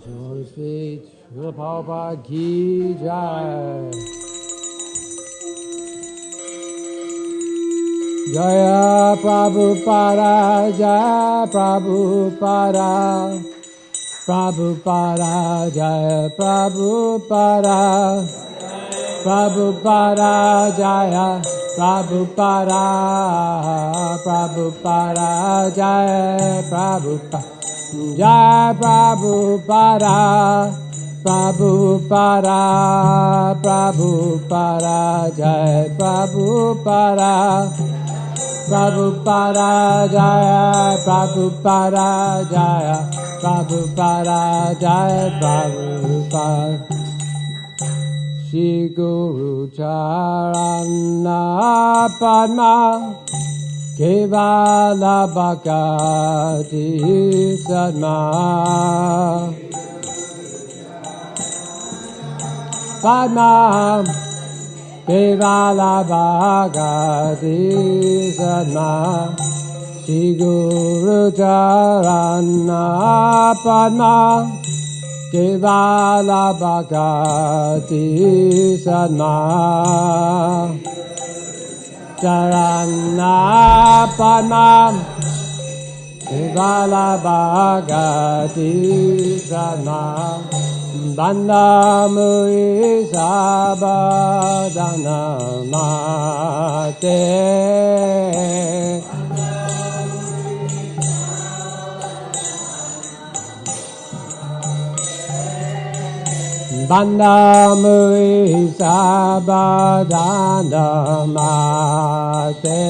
Holy Spirit, Srila Prabhupada ki jai. Jaya Prabhupada, Jaya Prabhupada, Prabhupada, Jaya Prabhupada, Prabhupada, Jaya Prabhupada, Prabhupada, Jaya Prabhupada, Jaya Prabhupada, Prabhupada, Prabhupada, Jaya Prabhupada, Prabhupada, Jaya Prabhupada, Jaya Prabhupada, Jaya Prabhupada. Shri Guru Charana Padma Kevala Bhakti Sadma Padma Kevala Bhakti Sadma Shri Guru Charana Padma Kevala Bhakti Sadma Charana Padma Kevala Bhakti Sadma Banda Muri Sabadana Mate Banda Muri Sabadana Mate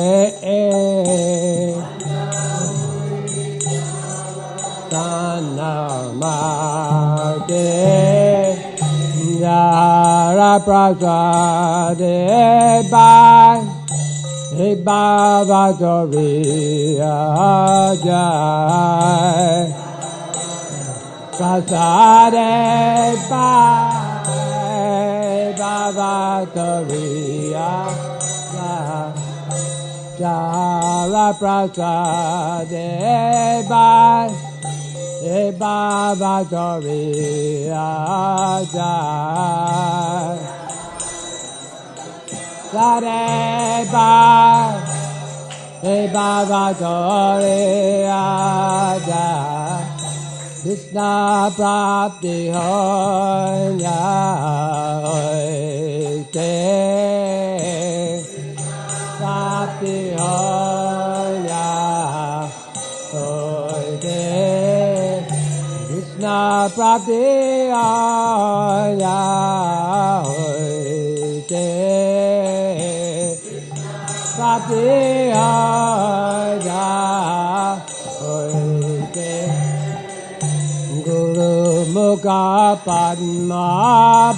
Dana Mate Yara Prasade Bye Baba Doriya Jai Prasade Bye Baba Doriya Jara Prasade Bye Baba Doriya Jai Sade Bye Baba Doriya Jai Krishna Prapti Hoya Hoite Prapti Hoya Hoite Krishna Prapti Hoya Hoite Prapti Hoya Hoite Guru Mukha Padma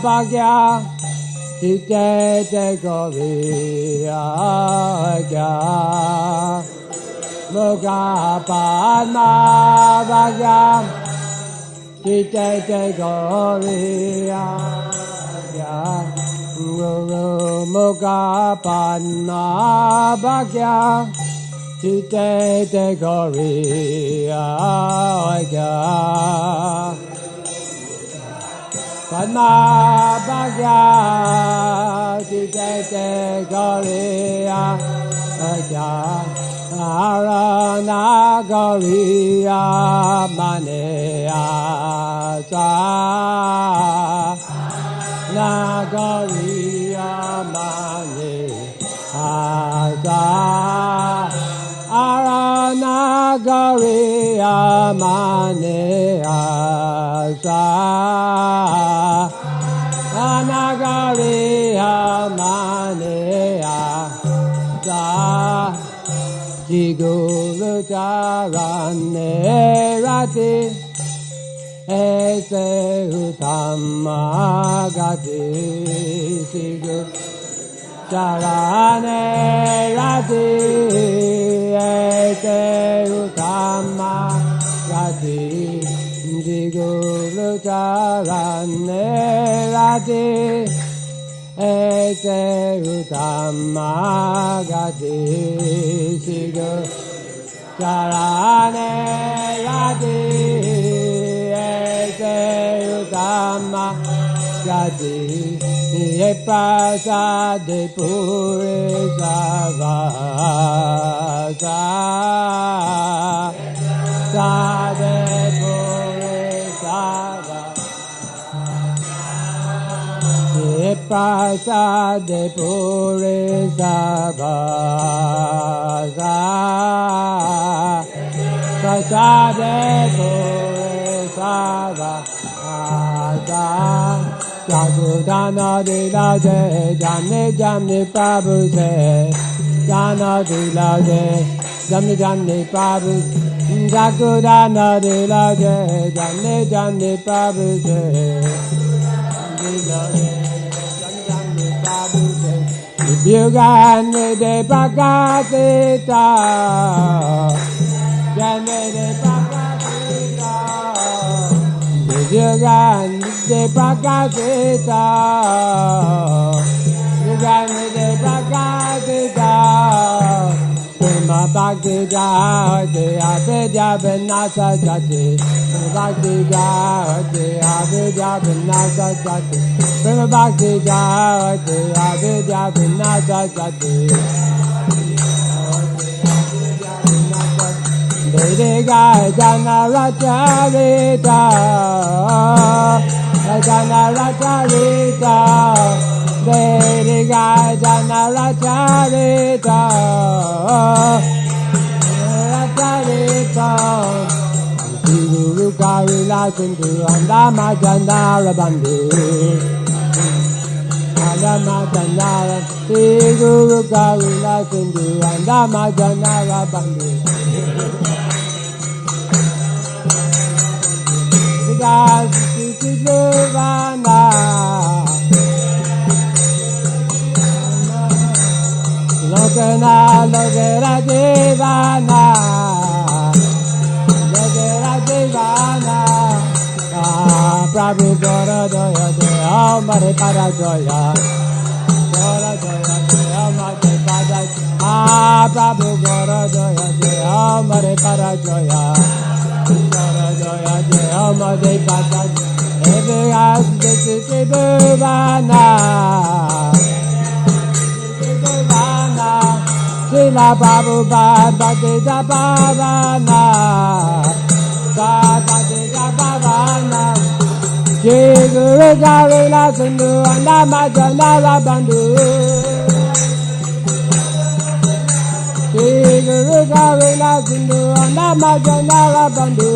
Bhagya Tite Goriya Mukha Padma Bhagya Tite Goriya Guru Mukha Padma Bhagya Tite Goriya Padma Bhagya Tite Goriya Arana Goriya Maneya Sa Nagoriya Maneya Sa Arana Goriya Maneya Sa Anagariya Maneya Sa Shri Guru Charane Rati Ese Uttama Gati Shri Guru Charane Rati Ese Uttama Gati Shri Guru Charane Rati Ese Uttama Gati Shri Guru Charane Rati Ese Dhamma Sati Yepasade Purisava Sade Purisava Yepasade Purisava Sade Purisava Jagudana Dilaje, Jamni Jamni Prabhu se, Jana Dilaje, Jamni Jamni Prabhu, Jagudana Dilaje, Jamni Jamni Prabhu se, Dilaje, Jamni Jamni Prabhu se, Vyugani de Bhagavata, Jamni de Bhagavata, Vyugani de Bhagavata, Vyugani de Bhagavata, Prema Bhakti Jati, Avidya Vinasa Jati, Bhakti Jati, Avidya Vinasa Jati, Prema Bhakti Jati, Avidya Vinasa Jati, Vedika Jana Racharita, Jana Racharita, Vedika Jana Racharita, Racharita, Guru Karila Sindhu Andama Jandara Bandhu, Andama Jandara, Guru Karila Sindhu Andama Jandara Bandhu. Sivana Lokana Lokera Devana Lokera Devana Prabhu Gora Doya Doya Mare Para Doya Gora Doya Doya Mare Para Prabhu Gora Doya Doya Mare Para Doya Gora Doya Doya Mare Para Every house this is Devana Devana Sila Babu Bhagavata Bhavana Bhagavata Bhavana Jai Guru Garila Sindhu Andama Jandara Bandhu Jai Guru Garila Sindhu Andama Jandara Bandhu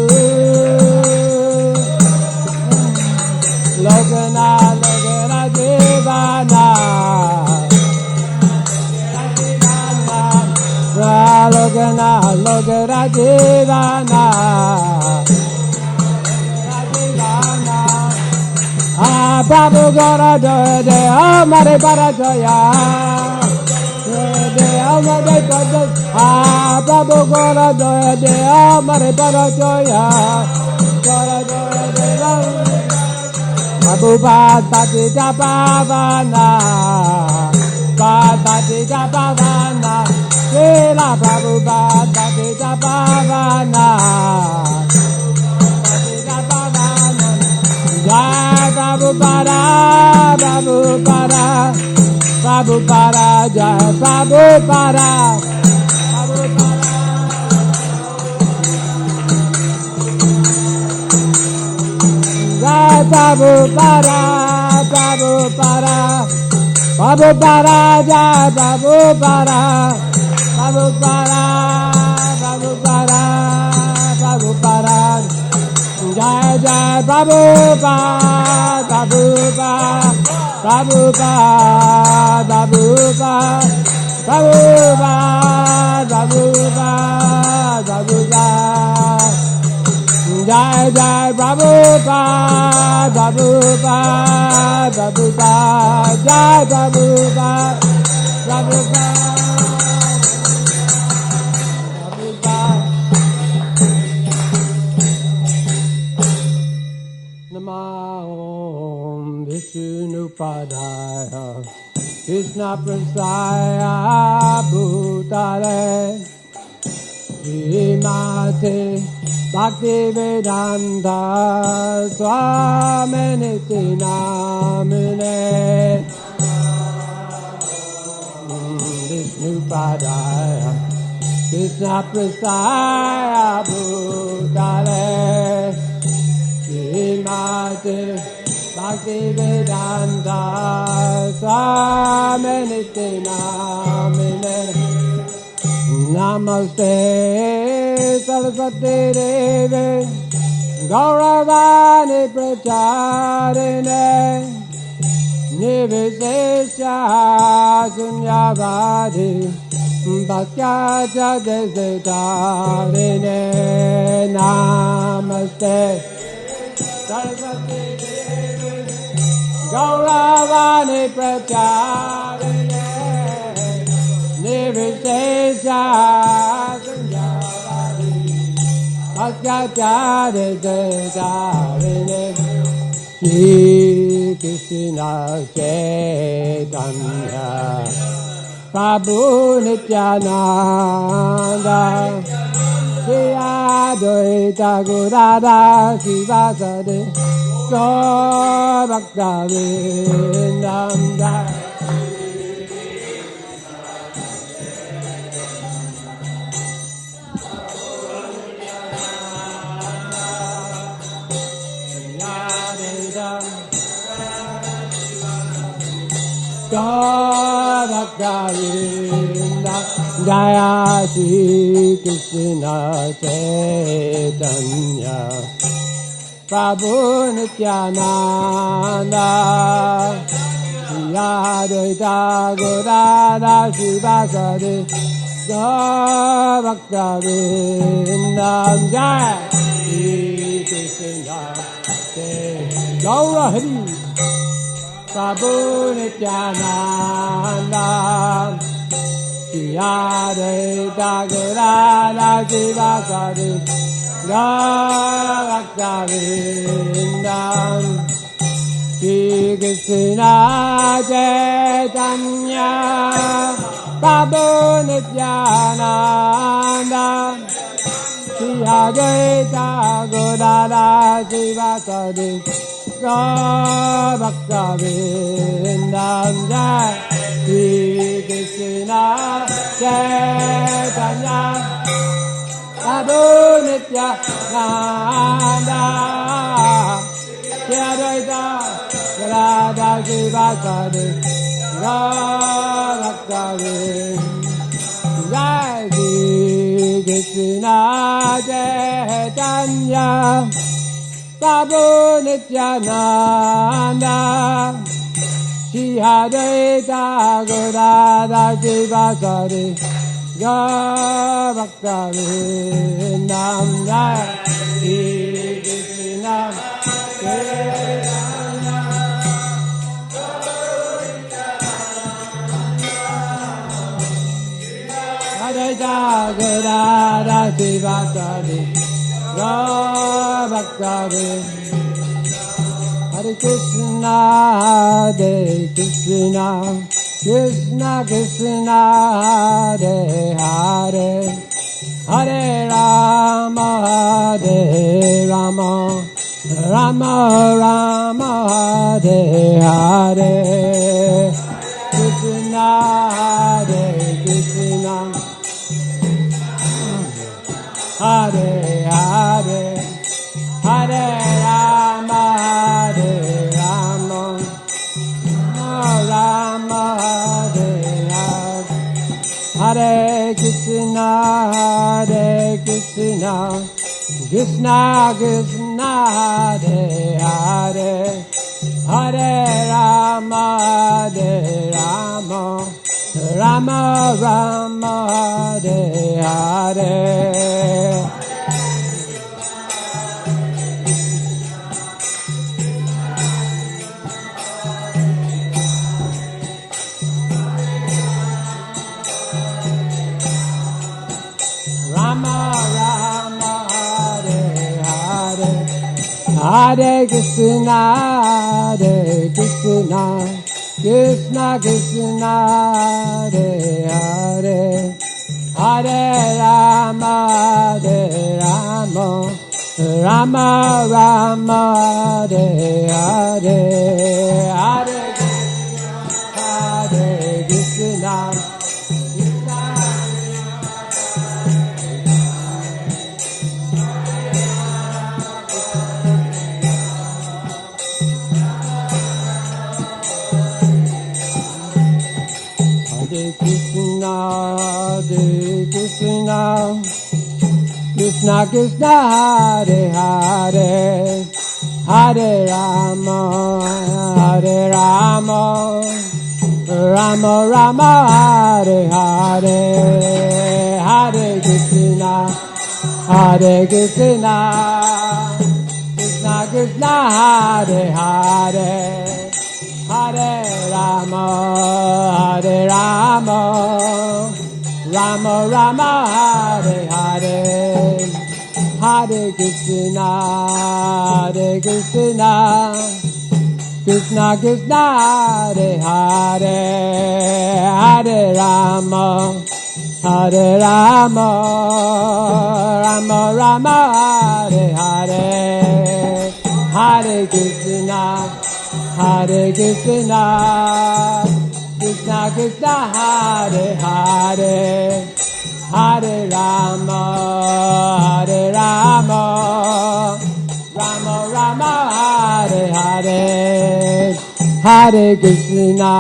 Lokana Lokana Devana Lokana Lokana Devana Prabhu Gora Doya Doya Mare Para Doya Doya Mare Para Prabhu Gora Doya Doya Mare Para Doya Gora Doya Doya Prabhupada Patita Bhavana Patita Bhavana Srila Prabhupada Patita Bhavana Patita Bhavana Jai Prabhupada Prabhupada Prabhupada Jai Prabhupada Prabhupada Jai Prabhupada Prabhupada Prabhupada Jai Prabhupada Prabhupada Prabhupada Prabhupada Jai Jai Prabhupada Prabhupada Prabhupada Prabhupada Prabhupada Prabhupada Prabhupada Jai Jai Prabhupada Prabhupada Prabhupada Jai Prabhupada Prabhupada Namo Vishnupadaya Krishna Prasaya Bhutale Srimate Bhaktivedanta Swaminiti Namine Vishnu Padaya Krishna Prasaya Bhutale Srimati Bhaktivedanta Swaminiti Namine Namaste Saraswati Devi Gauravani Pracharine Nivishesha Sunyavadi Bhakyacha Desitarine Namaste Saraswati Devi Gauravani Pracharine Nivishesha Sunyavadi Bhakyacha Desitarine Shri Krishna Chaitanya Prabhu Nityananda Shri Advaita Gadadhara Sivasadi Gaura Bhakta Vrindam Gauravinda Jaya Shri Krishna Chaitanya Prabhu Nityananda Shri Advaita Gadadhara Sivasadi Gaura Bhakta Vrindam Jaya Shri Krishna Chaitanya Gaura Hari Prabhu Nityananda Shri Advaita Gadadhara Sivasadi Gaura Bhakta Vrindam Shri Krishna Chaitanya Prabhu Nityananda Shri Advaita Gadadhara Sivasadi Gaura Bhakta Vrindam Jai Shri Krishna Chaitanya Prabhu Nityananda Shri Advaita Gadadhara Sivasadi Gaura Bhakta Vrindam Jai Shri Krishna Chaitanya Prabhu Nityananda Shri Advaita Gadadhara Sivasadi Gaura Bhakta Vrindam Jai Shri Krishna Chaitanya Advaita Gadadhara Sivasadi Gaura Bhakta Vrindam Hare Krishna Hare Krishna Krishna Krishna Hare Hare Hare Rama Hare Rama Rama Rama Hare Hare Krishna Hare Krishna Hare Hare Hare Rama Hare Rama Rama Hare Hare Hare Krishna Hare Krishna Krishna Krishna Hare Hare Hare Rama Hare Rama Rama Rama Hare Hare Hare Krishna, Hare Krishna, Krishna Krishna, Hare Hare, Hare Rama, Hare Rama, Rama Rama, Hare Hare, Hare Krishna, Krishna Hare Krishna, Krishna Krishna, Hare Hare, Hare Rama, Hare Rama, Rama Rama, Hare Hare, Hare Krishna, Krishna Krishna, Hare Hare, Hare Rama, Hare Rama, Rama Rama, Hare Hare, Hare Krishna, Krishna Krishna, Hare Hare, Hare Rama, Hare Rama, Rama Rama, Hare Hare, Hare Krishna, Krishna Krishna, Hare Hare, Hare Rama, Hare Rama, Rama Rama, Hare Hare, Hare Krishna,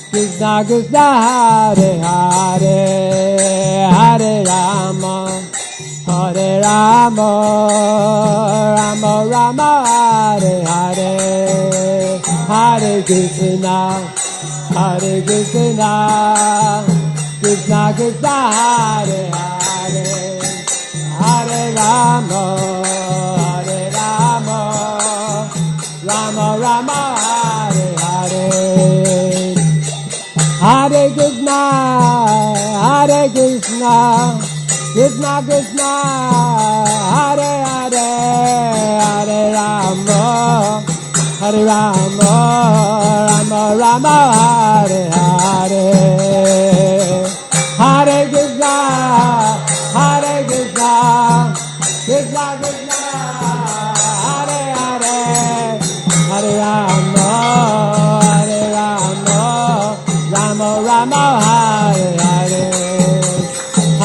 Krishna Krishna, Hare Hare, Hare Rama, Hare Rama, Rama Rama, Hare Hare, Hare Krishna, Krishna Krishna, Hare Hare, Hare Rama, Hare Rama, Rama Rama, Hare Hare, Hare Krishna, Krishna Krishna, Hare Hare, Hare Rama, Hare Rama, Rama Rama, Hare Hare, Hare Krishna, Krishna Krishna, Hare Hare, Hare Rama, Hare Rama, Rama Rama, Hare Hare, Hare Krishna, Krishna Krishna, Hare Hare, Hare Rama, Hare Rama, Rama Rama, Hare Hare,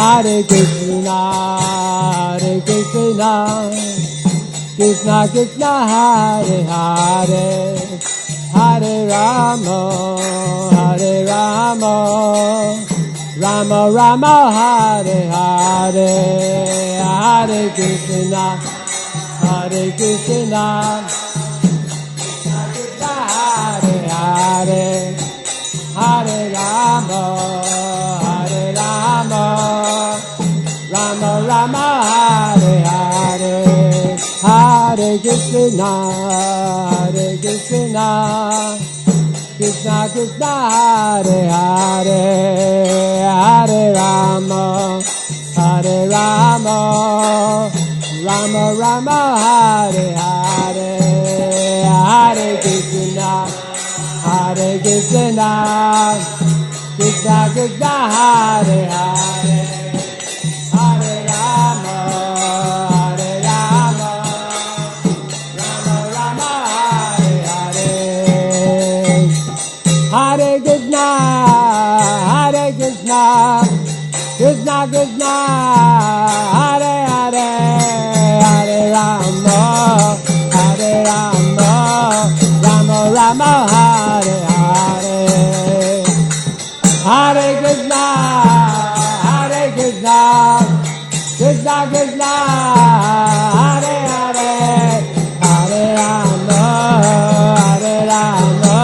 Hare Krishna, Krishna Krishna, Hare Hare, Hare Rama, Hare Rama, Rama Rama, Hare Hare, Hare Krishna, Krishna Krishna, Hare Hare, Hare Rama, Hare Rama, Rama Rama, Hare Hare, Hare Krishna, Krishna Krishna, Hare Hare, Hare Rama, Hare Rama, Rama Rama, Hare Hare, Hare Krishna, Krishna Krishna, Hare Hare, Hare Rama, Hare Rama, Rama Rama, Hare Hare, Hare Krishna, Krishna Krishna, Hare Hare, Hare Rama, Hare Rama,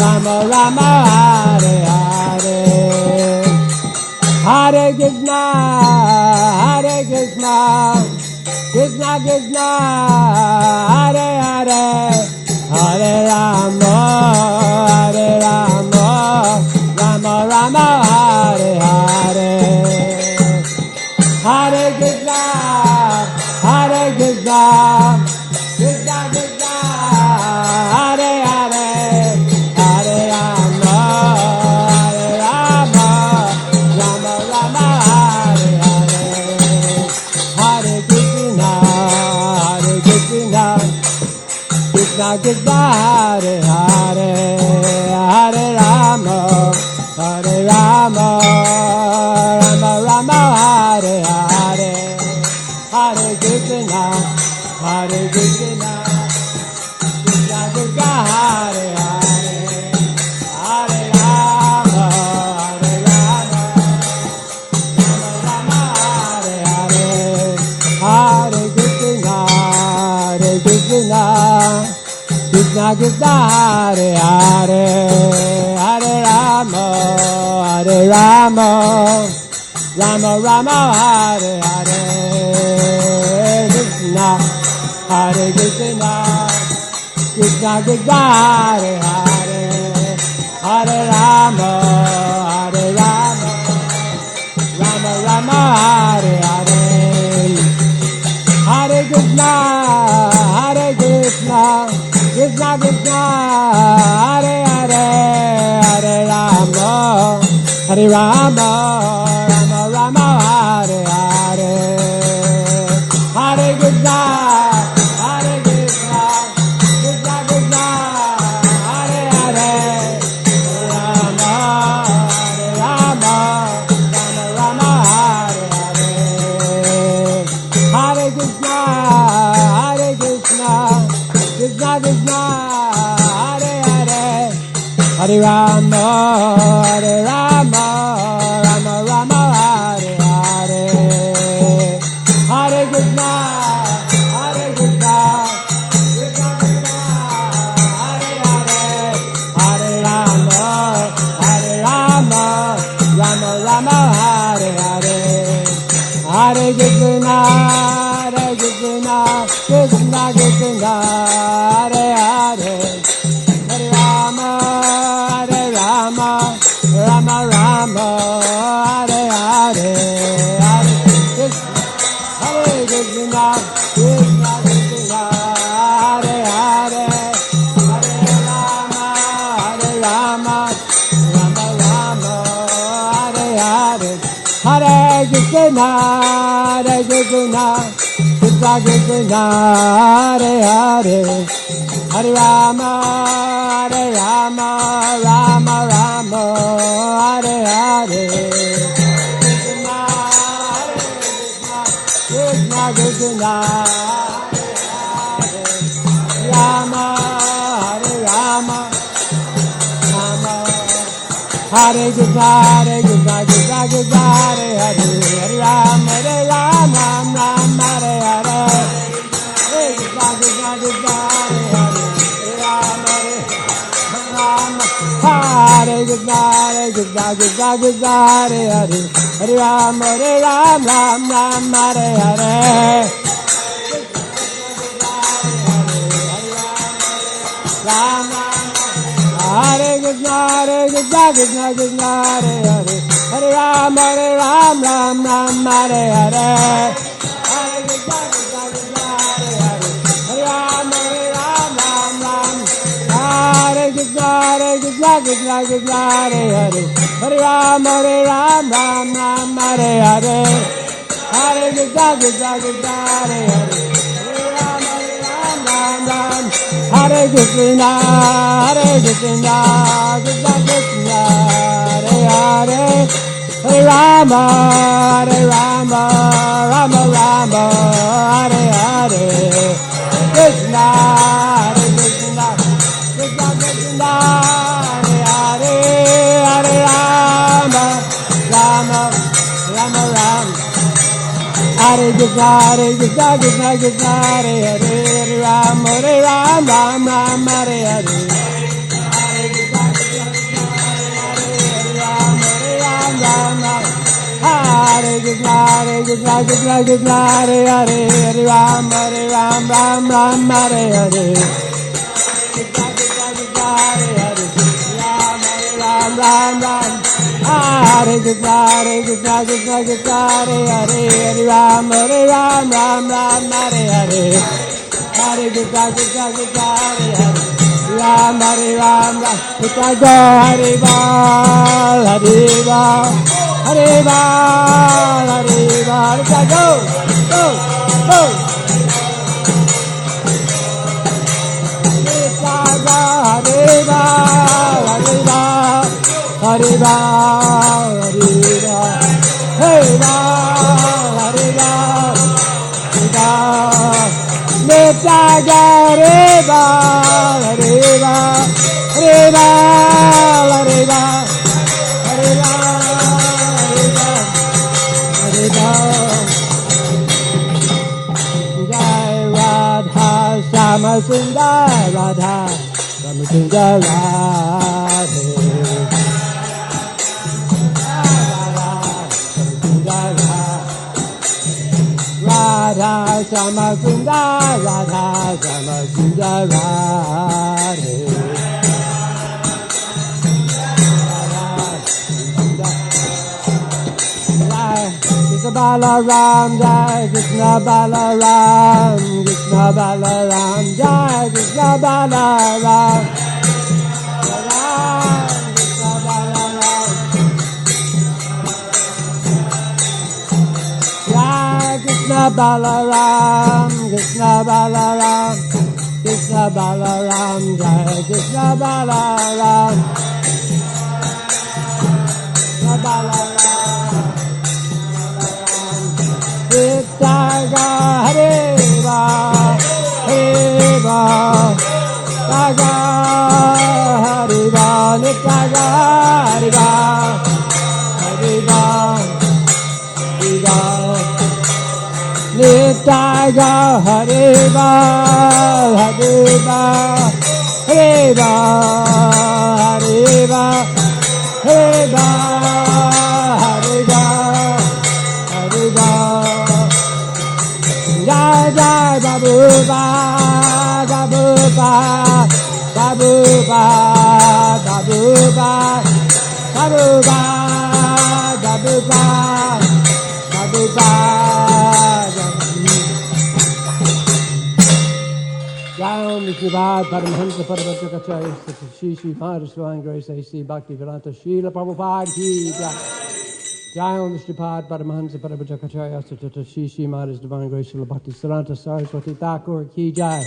Rama Rama, Hare Hare, Hare Krishna, Krishna Krishna, Hare Hare, Hare Rama, Hare Rama, Rama Rama, Hare Hare, Hare Krishna, Krishna Krishna, Hare Hare, Hare Rama, Hare Krishna Krishna Hare Hare Hare Rama Hare Rama Rama Rama Hare Hare Hare Krishna Krishna Krishna Hare Hare Hare Rama Hare Rama Rama Rama Hare Hare Hare Krishna Krishna Krishna Hare Hare Hare Rama Rama Rama Hare Hare Krishna Hare Krishna Krishna Hare Hare Hare Rama Rama Rama Hare Hare Hare Krishna Krishna Krishna Hare Hare Hare Rama Rama Rama Hare Hare Hare Krishna Krishna Krishna Hare Hare Rama Rama Rama Hare Hare Hare Krishna Krishna Krishna Hare Hare Hare Rama Rama Rama Hare Hare Hare Krishna Krishna Krishna Hare Hare Hare Rama Rama Hare Hare Hare Krishna Krishna Krishna Hare Hare Hare Rama Rama Hare Hare Hare Krishna Krishna Hare Hare Hare Rama Rama Hare Hare Hare Krishna Krishna Krishna Hare Hare Hare Rama Rama Hare Hare Krishna Krishna Rama Rama Hare Krishna Krishna Hare Hare Hare Rama Rama Hare Hare Hare Krishna Krishna Hare Hare Rama Rama Hare Krishna Krishna Hare Hare Hare Rama Hare Hare Rama Hare Krishna Krishna Hare Hare Hare Rama Hare Hare Hare Krishna Krishna Hare Hare Hare Rama Hare Krishna Krishna Hare Hare Hare Rama Hare Hare Hare Krishna Krishna Hare Hare Hare Krishna Krishna Hare Hare Hare Rama Rama Hare Hare Krishna Krishna Hare Hare Hare Rama Hare Krishna Hare Hare Hare Rama Hare Hare Hare Krishna Hare Hare Hare Rama Hare Hare Hare Krishna Hare Hare Hare Rama Hare Hare Hare Krishna Hare Hare Ram Hare Ram Krishna Go Hare Bal Hare Bal Hare Bal Krishna Go Go Nitya Hare Bal, Hare Bal, Hare Bal, Hare Bal, Hare Bal, Hare Bal. Jai Radha Shama Sundar Radha Shama Sundar Radhe Radha Shama Sundar Radha Shama Sundar Radhe Krishna Balaram Jai Krishna Balaram Krishna Balaram Jai Krishna Balaram Krishna Balaram Jai Krishna Balaram Krishna Balaram Krishna Balaram Jai Krishna Balaram Krishna Balaram Nitya Hare Bal, Hare Bal, Nitya Hare Bal, Nitya Hare Bal, Hare Bal, Hare Bal. Nitya Hare Bal, Hare Bal, Hare Bal, Hare Bal, Hare Bal, Hare Bal, Hare Bal. Jai Jai Babu Ba, Babu Ba, Babu Ba, Babu Ba, Babu Ba, Babu Ba, Babu Ba. Jai Om Vishnuvad Paramhansa Paramahansa Shri Shri Maharaj Divine Grace A.C. Bhakti Vedanta Srila Prabhupada Ki Jai. Jai Om Vishnupad Paramahansa Paramahansa Satata Shri Shri Maharaj Divine Grace Srila Bhakti Saranta Saraswati Thakur Ki Jai.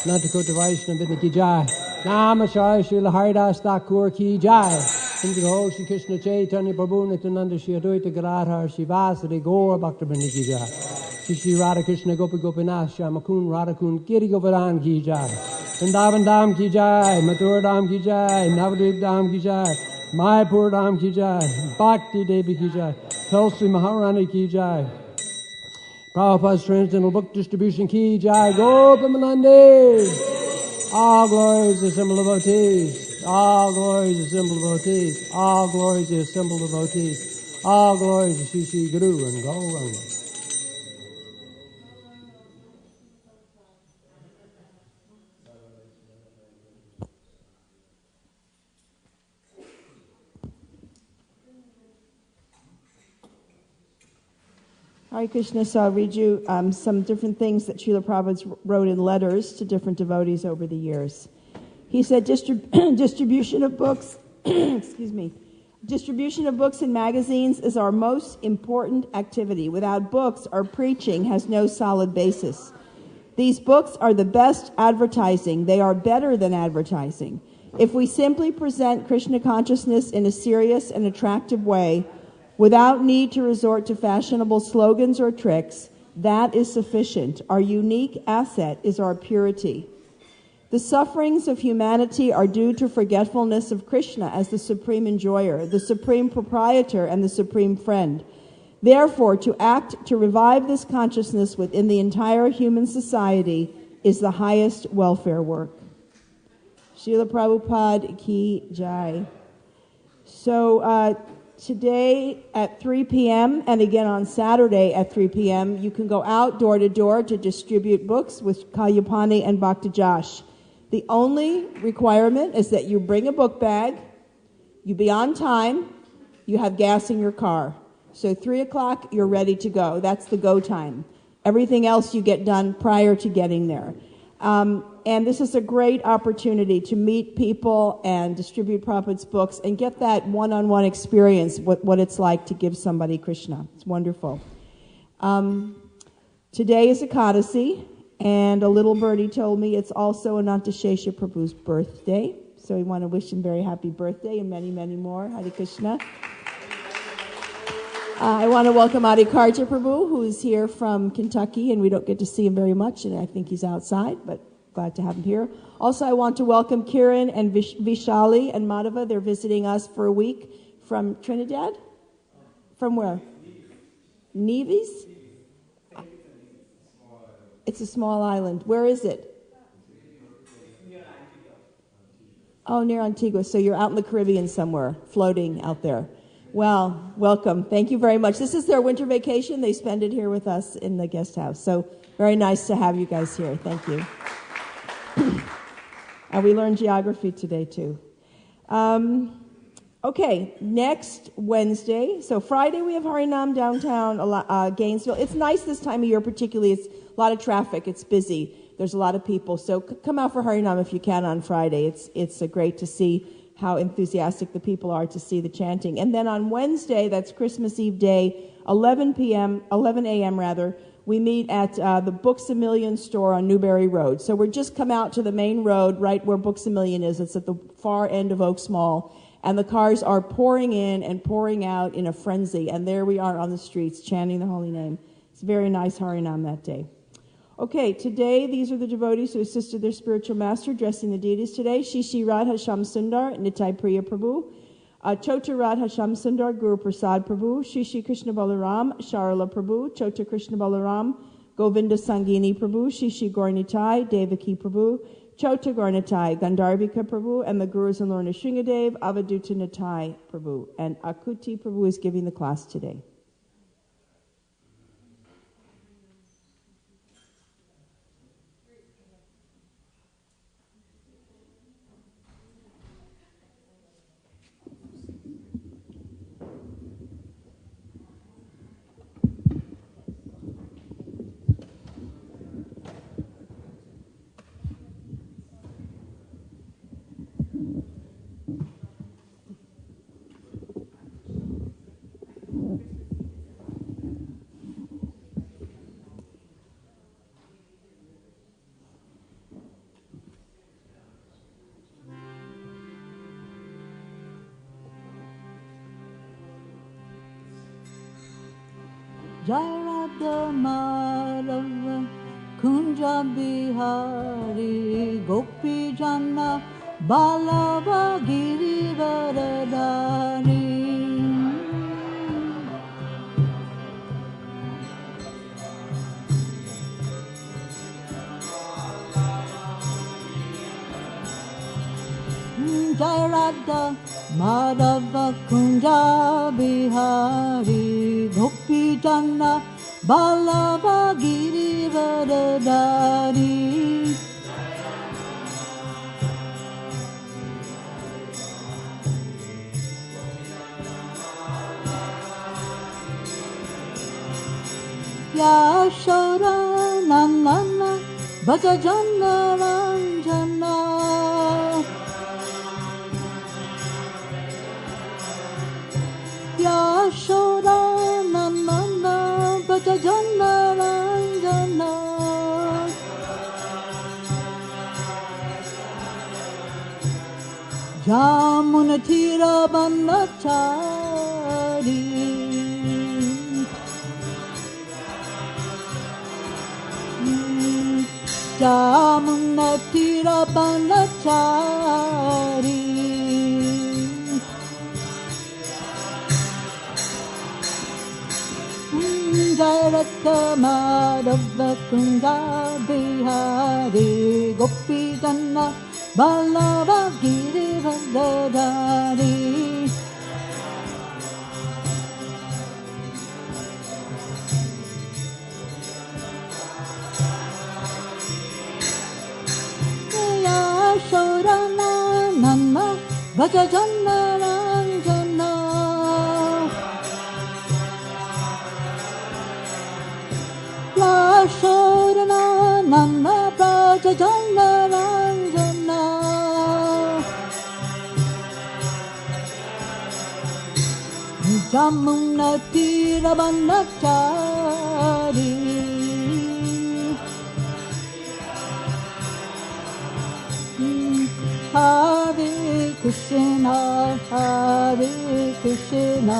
Nantakota Vaishnava Ki Jai. Namashaya Srila Haridas Thakur Ki Jai. Indra Shri Krishna Chaitanya Prabhu Nityananda Shri Advaita Gadadhar Shivasari Gaura Bhaktabinoda Ki Jai. Shri Shri Radha Krishna Gopi Gopinath Shyamakun Radhakun Giri Govardhan Ki Jai. Vrindavan Dham Ki Jai. Mathura Dham Ki Jai. Navadvip Dham Ki Jai. Mayapur Dham Ki Jai, Bhakti Devi Ki Jai, Tulsi Maharani Ki Jai, Prabhupada's Transcendental Book Distribution Ki Jai, Gopamanandi. All glories to assembled devotees. All glories to assembled devotees. All glories to assembled devotees. All glories to Shri Shri Guru and Gauranga. Hare Krishna, so I'll read you some different things that Srila Prabhupada wrote in letters to different devotees over the years. He said distribution of books, excuse me, distribution of books and magazines is our most important activity. Without books, our preaching has no solid basis. These books are the best advertising. They are better than advertising. If we simply present Krishna consciousness in a serious and attractive way, without need to resort to fashionable slogans or tricks, that is sufficient. Our unique asset is our purity. The sufferings of humanity are due to forgetfulness of Krishna as the supreme enjoyer, the supreme proprietor, and the supreme friend. Therefore, to act to revive this consciousness within the entire human society is the highest welfare work. Srila Prabhupada Ki Jai. So, today at 3 p.m. and again on Saturday at 3 p.m., you can go out door to door to distribute books with Kalyapani and Bhakta Josh. The only requirement is that you bring a book bag, you be on time, you have gas in your car. So 3 o'clock, you're ready to go. That's the go time. Everything else you get done prior to getting there. And this is a great opportunity to meet people and distribute Prabhupada's books and get that one-on-one experience, what it's like to give somebody Krishna. It's wonderful. Today is Ekadasi, and a little birdie told me it's also Anantashesha Prabhu's birthday. So we want to wish him very happy birthday and many, many more. Hare Krishna. I want to welcome Adikarja Prabhu, who is here from Kentucky, and we don't get to see him very much, and I think he's outside, but glad to have him here. Also, I want to welcome Kiran and Vishali and Madhava. They're visiting us for a week from Trinidad. From where? Nevis? It's a small island. Where is it? Oh, near Antigua. So you're out in the Caribbean somewhere, floating out there. Well, welcome. Thank you very much. This is their winter vacation. They spend it here with us in the guest house. So very nice to have you guys here. Thank you. And we learned geography today, too. Okay, next Wednesday. So Friday we have Harinam downtown Gainesville. It's nice this time of year, particularly. It's a lot of traffic. It's busy. There's a lot of people. So come out for Harinam if you can on Friday. It's great to see how enthusiastic the people are to see the chanting. And then on Wednesday, that's Christmas Eve day, 11 a.m. We meet at the Books A Million store on Newberry Road. So we're just come out to the main road right where Books A Million is. It's at the far end of Oaks Mall. And the cars are pouring in and pouring out in a frenzy. And there we are on the streets chanting the holy name. It's a very nice Harinam that day. Okay, today these are the devotees who assisted their spiritual master dressing the deities today. Shishi Radha Sham Sundar, Nitai Priya Prabhu. Chota Radha Sham Sundar, Guru Prasad Prabhu. Shishi Krishna Balaram, Sharala Prabhu. Chota Krishna Balaram, Govinda Sangini Prabhu. Shishi Gaurnitai, Devaki Prabhu. Chota Gaurnitai, Gandharvika Prabhu. And the Gurus and Lorna Shringadev, Avaduta Nitai Prabhu. And Akuti Prabhu is giving the class today. Jai Radha Madhava Kunja Bihari Gopi Janna Balava Giri Varadari Jai Radha Madhava Kunja Bihari Gopi Janna Balava Giri Varadari Yashoda Nandana Bhaja Janna Ranjana Yashoda Nandana Bhaja Janna Ranjana Jamuna Tira Bandachari Jamuna Tira Bandachari Jai Radha Madhava Kunja Bihari Gopi Janna Balava Giri Varadari Yashoda Nandana Bhaja Janna Ranjana Yashoda Nandana Bhaja Janna Ranjana Jamuna Tira Bandachari Hare Krishna, Hare Krishna,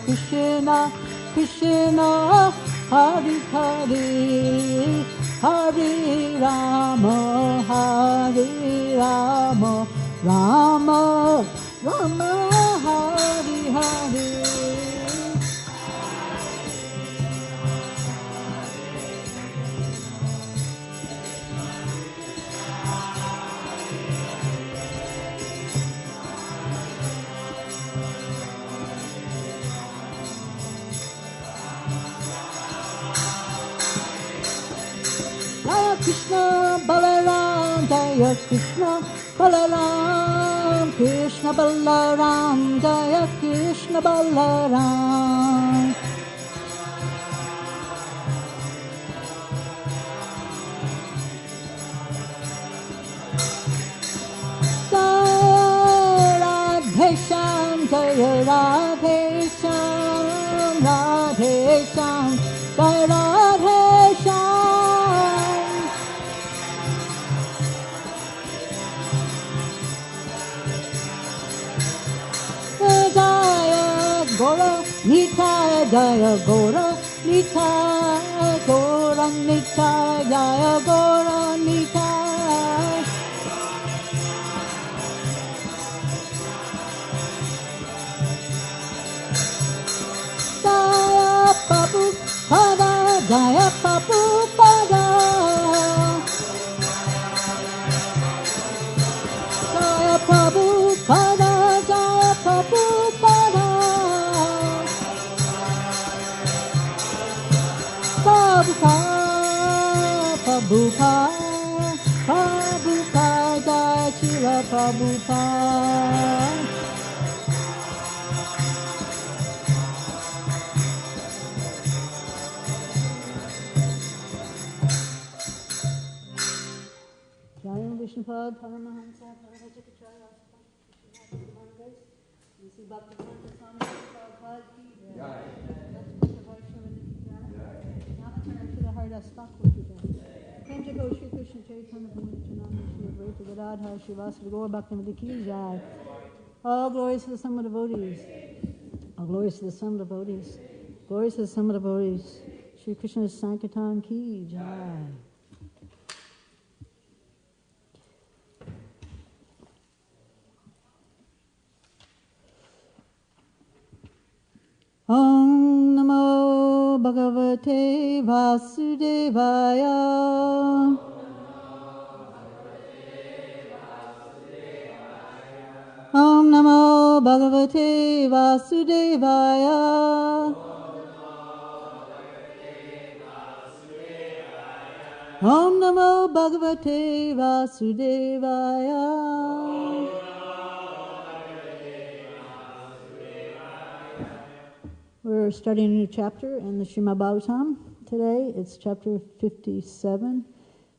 Krishna Krishna, Hare Hare, Hare Rama, Hare Rama, Rama Rama, Hare Hare. Jaya Krishna Balaram, Jaya Krishna Balaram, Krishna Balaram, Jaya Krishna Balaram. Radhe Shyam, Jaya Radhe Shyam, Radhe Shyam, Jaya Radhe Shyam. Jaya Gora Nitai, Jaya Gora Nitai, Gora Nitai, Jaya Gora Nitai. Jaya Papu Pada, Jaya Papu Pada, Jaya Papu Pada, Jaya Papu Pada, Pabuka, Pabuka, Pabuka, Jaya Chila Pabuka. Jaya Vishnupad, Paramahansa, Paramahansa, Nisi Bhaktivedanta Swami Prabhupada ki jai. Lakshmana Vaishnava ki jai. Namaskar to the Hare ISKCON ki jai. Prem Jago Shri Krishna Chaitanya Prabhu Nityananda Shri Advaita Gadadhar Srivasadi Gaura Bhaktivinoda ki jai. All glories to the sum of devotees. All glories to the sum of devotees. Glories to the sum of devotees. Shri Krishna's Sankirtan ki jai. Om Namo Bhagavate Vasudevaya. Om Namo Bhagavate Vasudevaya. Om Namo Bhagavate Vasudevaya. We're starting a new chapter in the Srimad Bhagavatam today. It's chapter 57.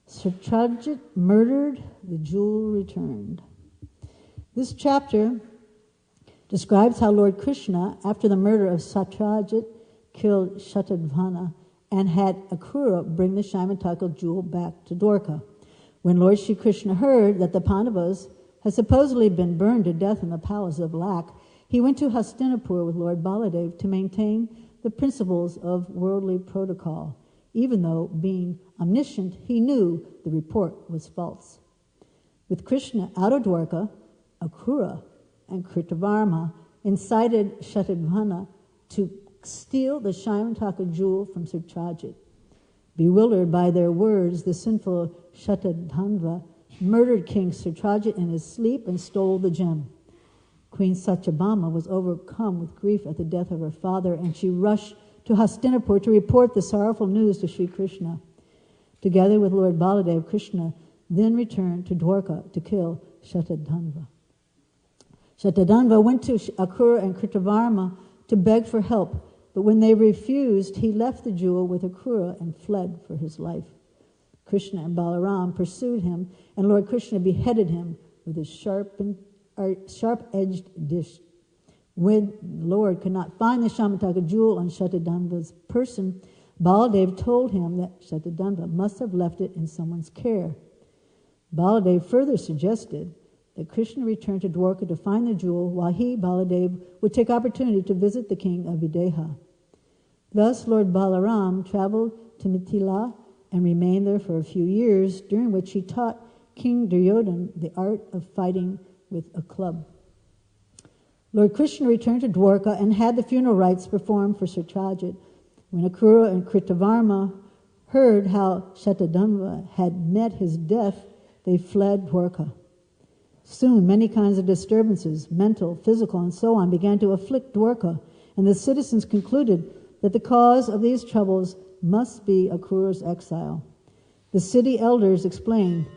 Satyajit murdered, the jewel returned. This chapter describes how Lord Krishna, after the murder of Satyajit, killed Shatadvana and had Akrura bring the Shaimataka jewel back to Dwarka. When Lord Shri Krishna heard that the Pandavas had supposedly been burned to death in the palace of Lak, he went to Hastinapur with Lord Baladev to maintain the principles of worldly protocol, even though, being omniscient, he knew the report was false. With Krishna out of Dwarka, Akrura and Kritavarma incited Shatadvana to steal the Shaimataka jewel from Satyajit. Bewildered by their words, the sinful Shatadhanva murdered King Satyajit in his sleep and stole the gem. Queen Satyabhama was overcome with grief at the death of her father, and she rushed to Hastinapur to report the sorrowful news to Sri Krishna. Together with Lord Baladev, Krishna then returned to Dwarka to kill Shatadhanva. Shatadhanva went to Akrura and Kritavarma to beg for help, but when they refused, he left the jewel with Akrura and fled for his life. Krishna and Balaram pursued him, and Lord Krishna beheaded him with his sharp-edged dish. When the Lord could not find the Shaimataka jewel on Shatadhanva's person, Baladev told him that Shatadhanva must have left it in someone's care. Baladev further suggested that Krishna return to Dwarka to find the jewel, while he, Baladev, would take opportunity to visit the king of Videha. Thus Lord Balaram traveled to Mithila and remained there for a few years, during which he taught King Duryodhana the art of fighting with a club. Lord Krishna returned to Dwarka and had the funeral rites performed for Satyajit. When Akrura and Kritavarma heard how Shatadhanva had met his death, they fled Dwarka. Soon many kinds of disturbances, mental, physical, and so on, began to afflict Dwarka, and the citizens concluded that the cause of these troubles must be Akrura's exile. The city elders explained,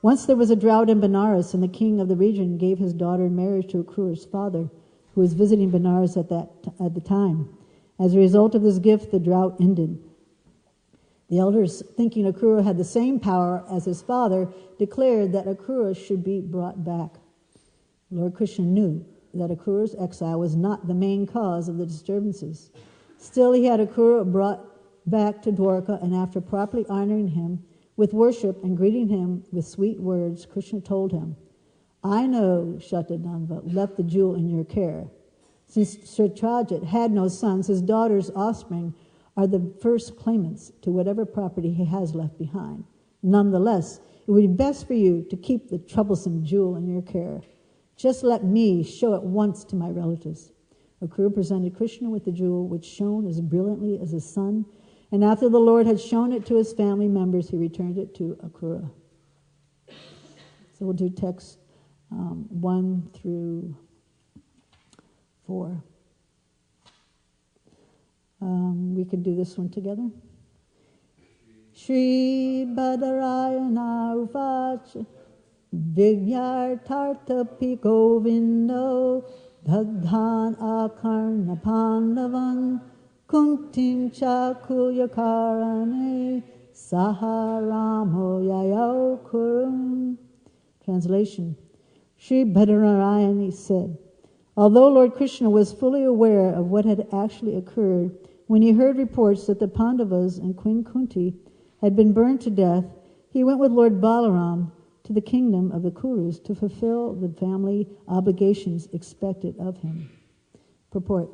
once there was a drought in Benares, and the king of the region gave his daughter in marriage to Akrura's father, who was visiting Benares at the time. As a result of this gift, the drought ended. The elders, thinking Akrura had the same power as his father, declared that Akrura should be brought back. Lord Krishna knew that Akrura's exile was not the main cause of the disturbances. Still, he had Akrura brought back to Dwarka, and after properly honoring him with worship and greeting him with sweet words, Krishna told him, I know Shatadhanva left the jewel in your care. Since Satyajit had no sons, his daughter's offspring are the first claimants to whatever property he has left behind. Nonetheless, it would be best for you to keep the troublesome jewel in your care. Just let me show it once to my relatives. Akrura presented Krishna with the jewel, which shone as brilliantly as the sun, and after the Lord had shown it to his family members, he returned it to Akrura. So we'll do text 1 through 4. We can do this one together. Shri Badarayana Uvach Vigyartarthapi Govindo Dagdhan Akarna Pandavan Kuntim Chakulyakarane Saharamo Yayo Kurum. Translation. Shri Badarayani said, although Lord Krishna was fully aware of what had actually occurred, when he heard reports that the Pandavas and Queen Kunti had been burned to death, he went with Lord Balaram to the kingdom of the Kurus to fulfill the family obligations expected of him. Purport.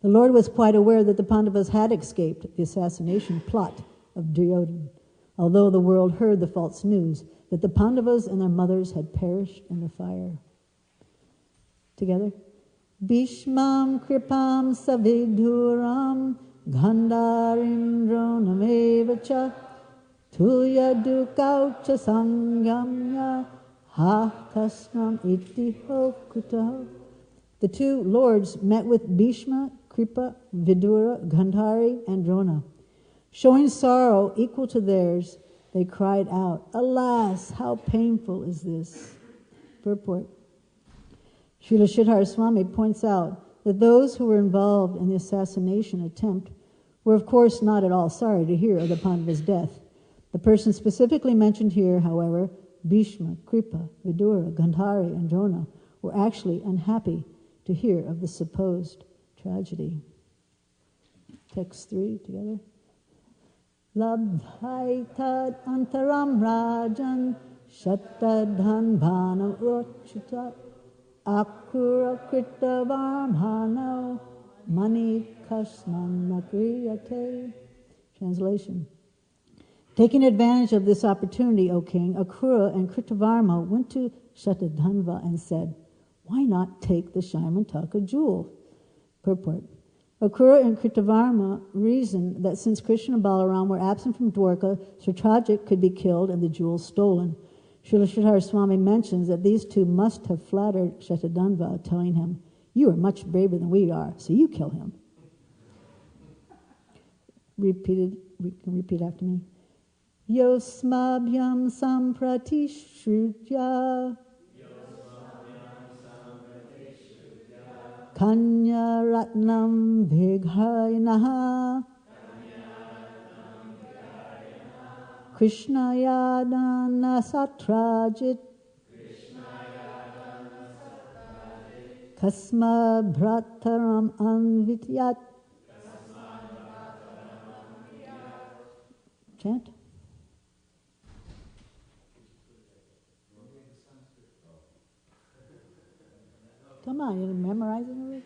The Lord was quite aware that the Pandavas had escaped the assassination plot of Duryodhana, although the world heard the false news that the Pandavas and their mothers had perished in the fire. Together. Bhishmam kripam savidhuram gandharindronamevacha tulya dukaucha sangamya ha kasnam iti hokuta. The two lords met with Bhishma, Kripa, Vidura, Gandhari, and Drona. Showing sorrow equal to theirs, they cried out, alas, how painful is this. Purport. Srila Sridhar Swami points out that those who were involved in the assassination attempt were of course not at all sorry to hear of the Pandava's death. The persons specifically mentioned here, however, Bhishma, Kripa, Vidura, Gandhari, and Drona, were actually unhappy to hear of the supposed tragedy. Text 3 together. Labdhaitad antaram rajan shattadhan bhanam rochita Akrura krita varmhano mani kasman nakriyate. Translation. Taking advantage of this opportunity, O king, Akrura and Kritavarma went to Shatadhanva and said, why not take the Shaimantaka jewel? Purport. Akrura and Kritavarma reasoned that since Krishna and Balaram were absent from Dwarka, Satyajit could be killed and the jewel stolen. Srila Sridhar Swami mentions that these two must have flattered Shatadhanva, telling him, you are much braver than we are, so you kill him. We can repeat after me. Yosmabhyam sampratishritya Kanya Ratnam Bhighainaha Krishna Yadana Satrajit Kasma Bhrataram Anvityat. Chant. Come on, you're memorizing it?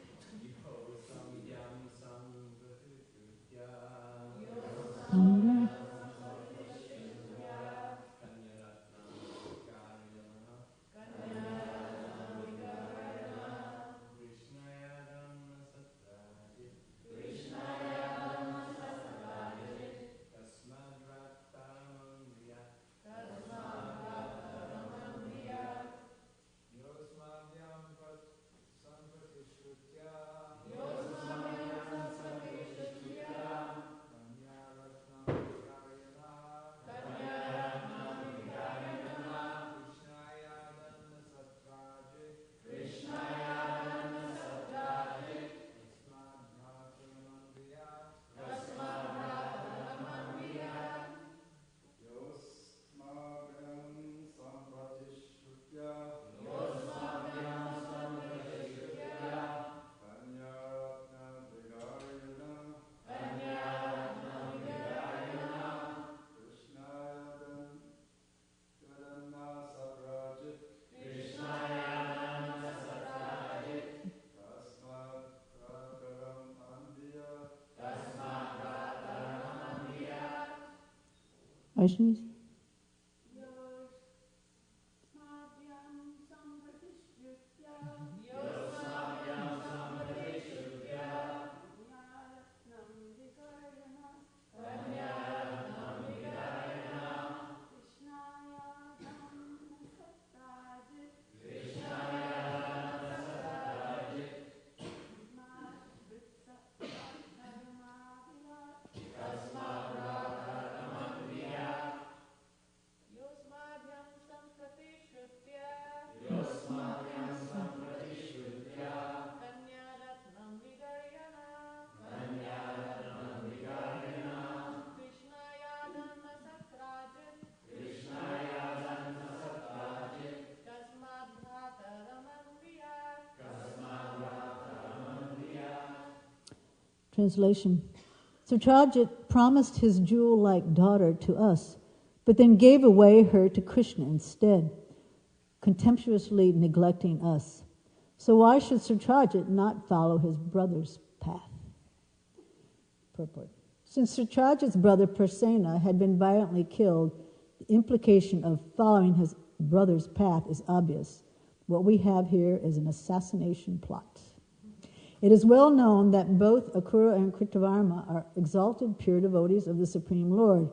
Vaishnavis? Translation. Satyajit promised his jewel-like daughter to us, but then gave away her to Krishna instead, contemptuously neglecting us. So why should Satyajit not follow his brother's path? Purport. Since Satyajit's brother Prasenna had been violently killed, the implication of following his brother's path is obvious. What we have here is an assassination plot. It is well known that both Akrura and Kritavarma are exalted pure devotees of the Supreme Lord,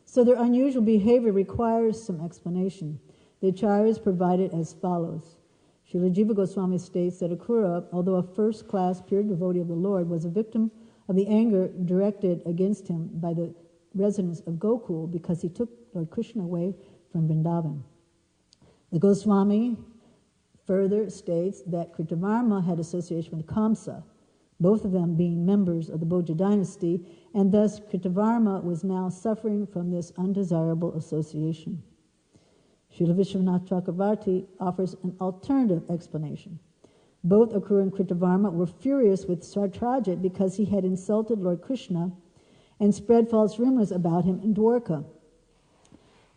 so their unusual behavior requires some explanation. The acharyas provide it as follows. Srila Jiva Goswami states that Akrura, although a first-class pure devotee of the Lord, was a victim of the anger directed against him by the residents of Gokul because he took Lord Krishna away from Vrindavan. The Goswami further states that Kritavarma had association with Kamsa, both of them being members of the Bhoja dynasty, and thus Kritavarma was now suffering from this undesirable association. Srila Vishwanath Chakravarti offers an alternative explanation. Both Akrura and Kritavarma were furious with Satyajit because he had insulted Lord Krishna and spread false rumors about him in Dwarka.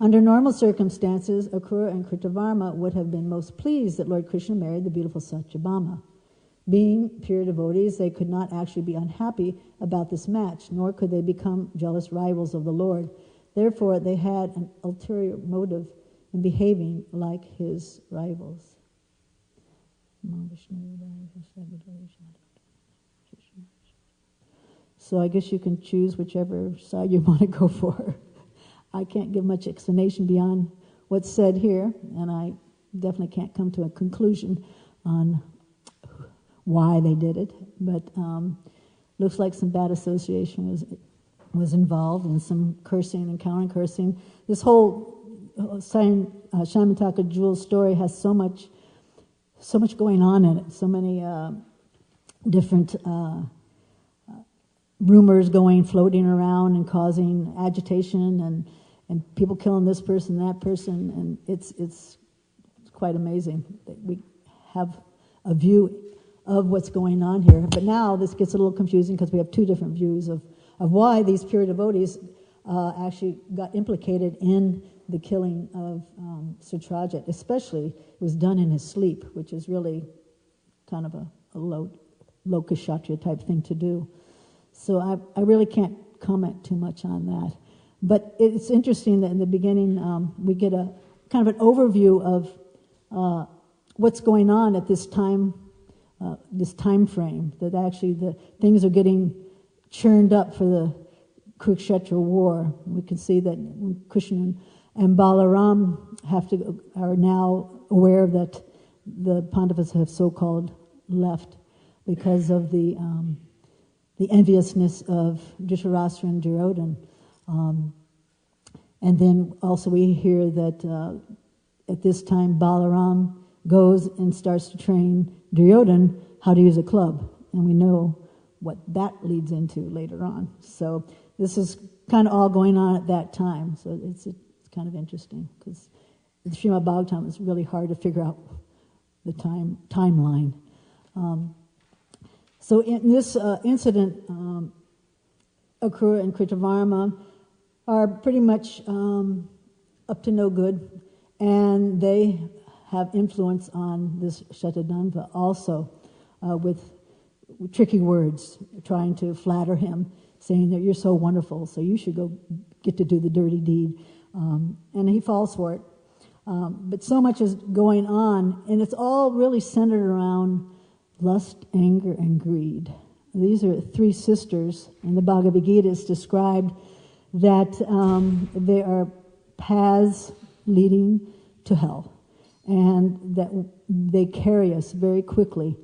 Under normal circumstances, Akrura and Kritavarma would have been most pleased that Lord Krishna married the beautiful Satyabhama. Being pure devotees, they could not actually be unhappy about this match, nor could they become jealous rivals of the Lord. Therefore, they had an ulterior motive in behaving like his rivals. So I guess you can choose whichever side you want to go for. I can't give much explanation beyond what's said here, and I definitely can't come to a conclusion on why they did it, but looks like some bad association was involved, and some cursing and counter-cursing. This whole Shamataka Jewel story has so much going on in it, so many different rumors floating around and causing agitation and people killing this person, that person, and it's quite amazing that we have a view of what's going on here. But now this gets a little confusing because we have two different views of why these pure devotees actually got implicated in the killing of Satyajit. Especially, it was done in his sleep, which is really kind of a low Kshatriya type thing to do. So I really can't comment too much on that. But it's interesting that in the beginning we get a kind of an overview of what's going on at this time frame, that actually the things are getting churned up for the Kurukshetra war. We can see that Krishna and Balaram are now aware that the Pandavas have so-called left because of the enviousness of Dhritarashtra and Duryodhana. And then also we hear that at this time Balaram goes and starts to train Duryodhana how to use a club. And we know what that leads into later on. So this is kind of all going on at that time. So it's kind of interesting because the Srimad Bhagavatam is really hard to figure out the timeline. So in this incident, Akrura and Kritavarma are pretty much up to no good, and they have influence on this Shatadhanva also with tricky words, trying to flatter him, saying that you're so wonderful, so you should go get to do the dirty deed. and he falls for it. But so much is going on, and it's all really centered around lust, anger, and greed. These are three sisters, and the Bhagavad Gita is described that they are paths leading to hell, and that they carry us very quickly.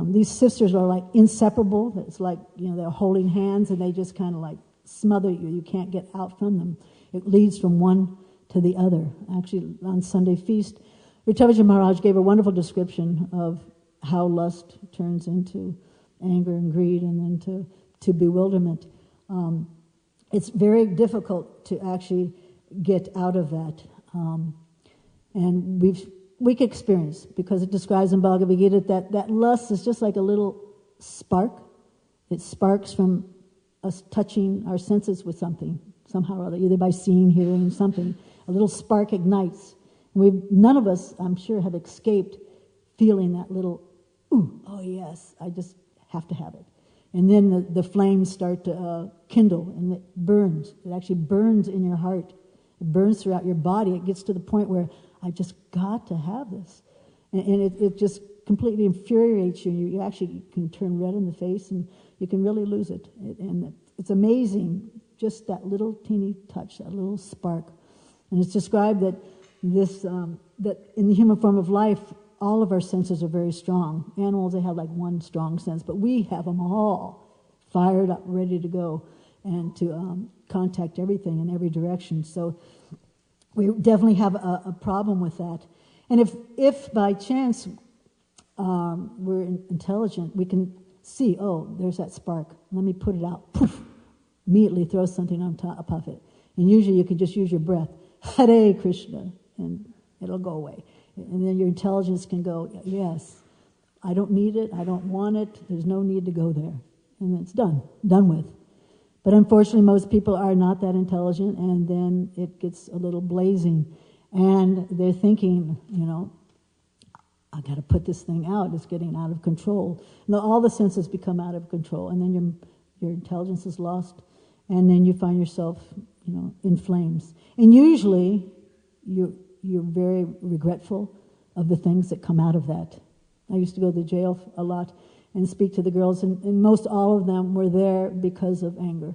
These sisters are like inseparable. It's like, they're holding hands, and they just kind of like smother you. You can't get out from them. It leads from one to the other. Actually, on Sunday feast, Richavaji Maharaj gave a wonderful description of how lust turns into anger and greed, and then to bewilderment. It's very difficult to actually get out of that. And we can experience, because it describes in Bhagavad Gita that lust is just like a little spark. It sparks from us touching our senses with something, somehow or other, either by seeing, hearing, something. A little spark ignites. None of us, I'm sure, have escaped feeling that little, ooh, oh yes, I just have to have it. And then the flames start to kindle, and it burns. It actually burns in your heart. It burns throughout your body. It gets to the point where I just got to have this. And it just completely infuriates you. You actually can turn red in the face, and you can really lose it. And it's amazing, just that little teeny touch, that little spark. And it's described that that in the human form of life, all of our senses are very strong. Animals, they have like one strong sense, but we have them all fired up, ready to go, and to contact everything in every direction. So we definitely have a problem with that. And if by chance we're intelligent, we can see, oh, there's that spark. Let me put it out. Poof! Immediately throw something on top of it. And usually you can just use your breath. Hare Krishna, and it'll go away. And then your intelligence can go, yes, I don't need it, I don't want it, there's no need to go there. And it's done with. But unfortunately, most people are not that intelligent, and then it gets a little blazing. And they're thinking, I got to put this thing out, it's getting out of control. Now, all the senses become out of control, and then your intelligence is lost, and then you find yourself, in flames. And usually, you're very regretful of the things that come out of that. I used to go to the jail a lot and speak to the girls, and most all of them were there because of anger.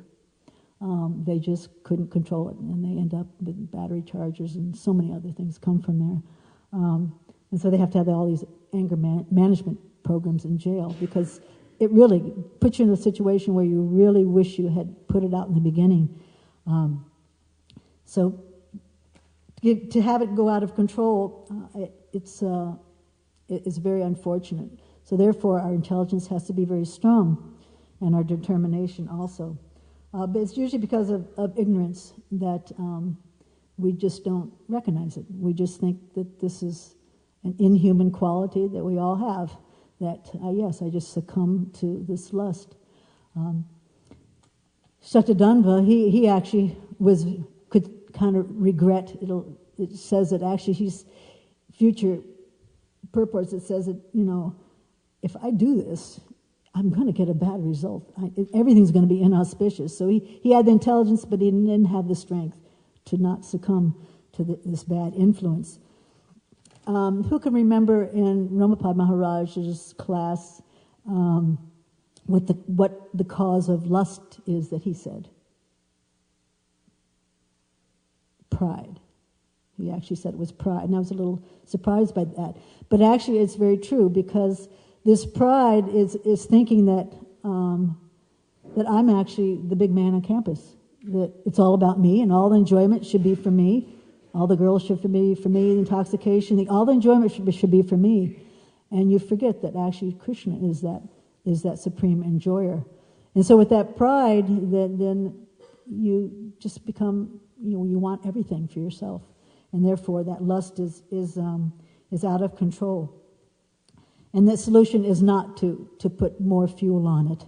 They just couldn't control it, and they end up with battery charges, and so many other things come from there. And so they have to have all these anger management programs in jail, because it really puts you in a situation where you really wish you had put it out in the beginning. So to have it go out of control, it's very unfortunate. So therefore, our intelligence has to be very strong, and our determination also. But it's usually because of ignorance that we just don't recognize it. We just think that this is an inhuman quality that we all have, that, yes, I just succumb to this lust. Shatadhanva, he actually could kind of regret, it says that actually he's future purports, it says that, if I do this, I'm going to get a bad result. Everything's going to be inauspicious. So he had the intelligence, but he didn't have the strength to not succumb to this bad influence. Who can remember in Ramapad Maharaj's class what the cause of lust is that he said? Pride. He actually said it was pride, and I was a little surprised by that. But actually, it's very true, because this pride is thinking that I'm actually the big man on campus, that it's all about me, and all the enjoyment should be for me. All the girls should be for me, the intoxication, all the enjoyment should be for me. And you forget that actually Krishna is that supreme enjoyer. And so with that pride, then you just become, you want everything for yourself. And therefore that lust is out of control. And the solution is not to put more fuel on it.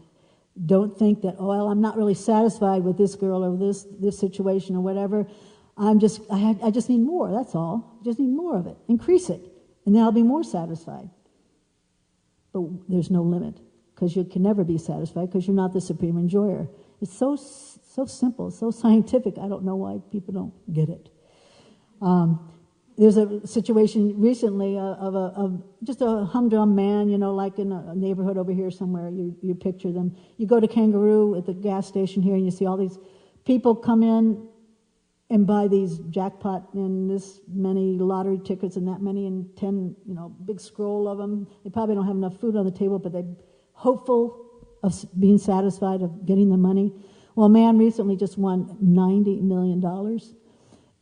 Don't think that, I'm not really satisfied with this girl or this situation or whatever. I just need more, that's all. I just need more of it. Increase it, and then I'll be more satisfied. But there's no limit, because you can never be satisfied, because you're not the supreme enjoyer. It's so simple, so scientific. I don't know why people don't get it. There's a situation recently of just a humdrum man, like in a neighborhood over here somewhere. You picture them. You go to Kangaroo at the gas station here, and you see all these people come in and buy these jackpot and this many lottery tickets and that many and 10, big scroll of them. They probably don't have enough food on the table, but they're hopeful of being satisfied, of getting the money. Well, a man recently just won $90 million,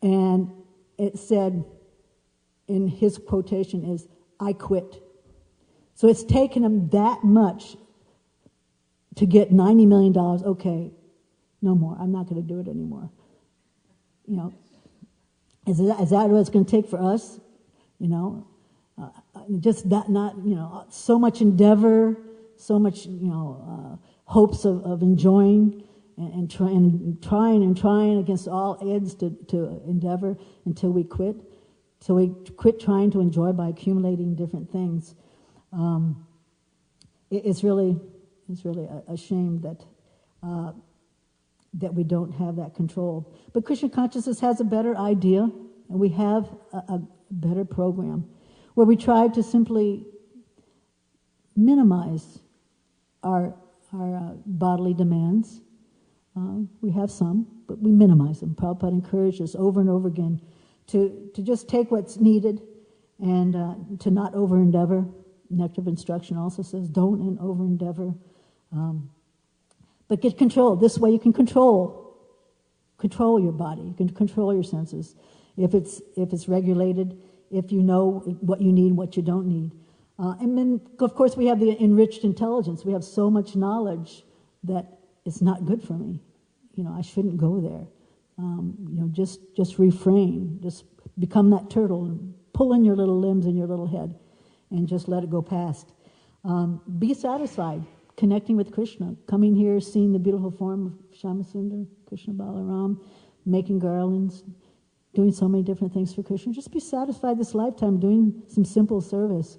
and it said, in his quotation is, "I quit." So it's taken him that much to get $90 million. Okay, no more. I'm not going to do it anymore. Is that what it's going to take for us? Just that, not, so much endeavor, so much, hopes of enjoying and trying against all odds to endeavor until we quit. So we quit trying to enjoy by accumulating different things. It's really a shame that we don't have that control. But Krishna consciousness has a better idea, and we have a better program where we try to simply minimize our bodily demands. We have some, but we minimize them. Prabhupada encouraged us over and over again to just take what's needed and to not over-endeavor. Nectar of Instruction also says, don't over-endeavor. But get control. This way you can control your body. You can control your senses. If it's regulated, if you know what you need, what you don't need. And then, of course, we have the enriched intelligence. We have so much knowledge that it's not good for me. I shouldn't go there. Just refrain. Just become that turtle and pull in your little limbs and your little head and just let it go past. Be satisfied, connecting with Krishna, coming here, seeing the beautiful form of Shyamasundar, Krishna Balaram, making garlands, doing so many different things for Krishna. Just be satisfied this lifetime doing some simple service.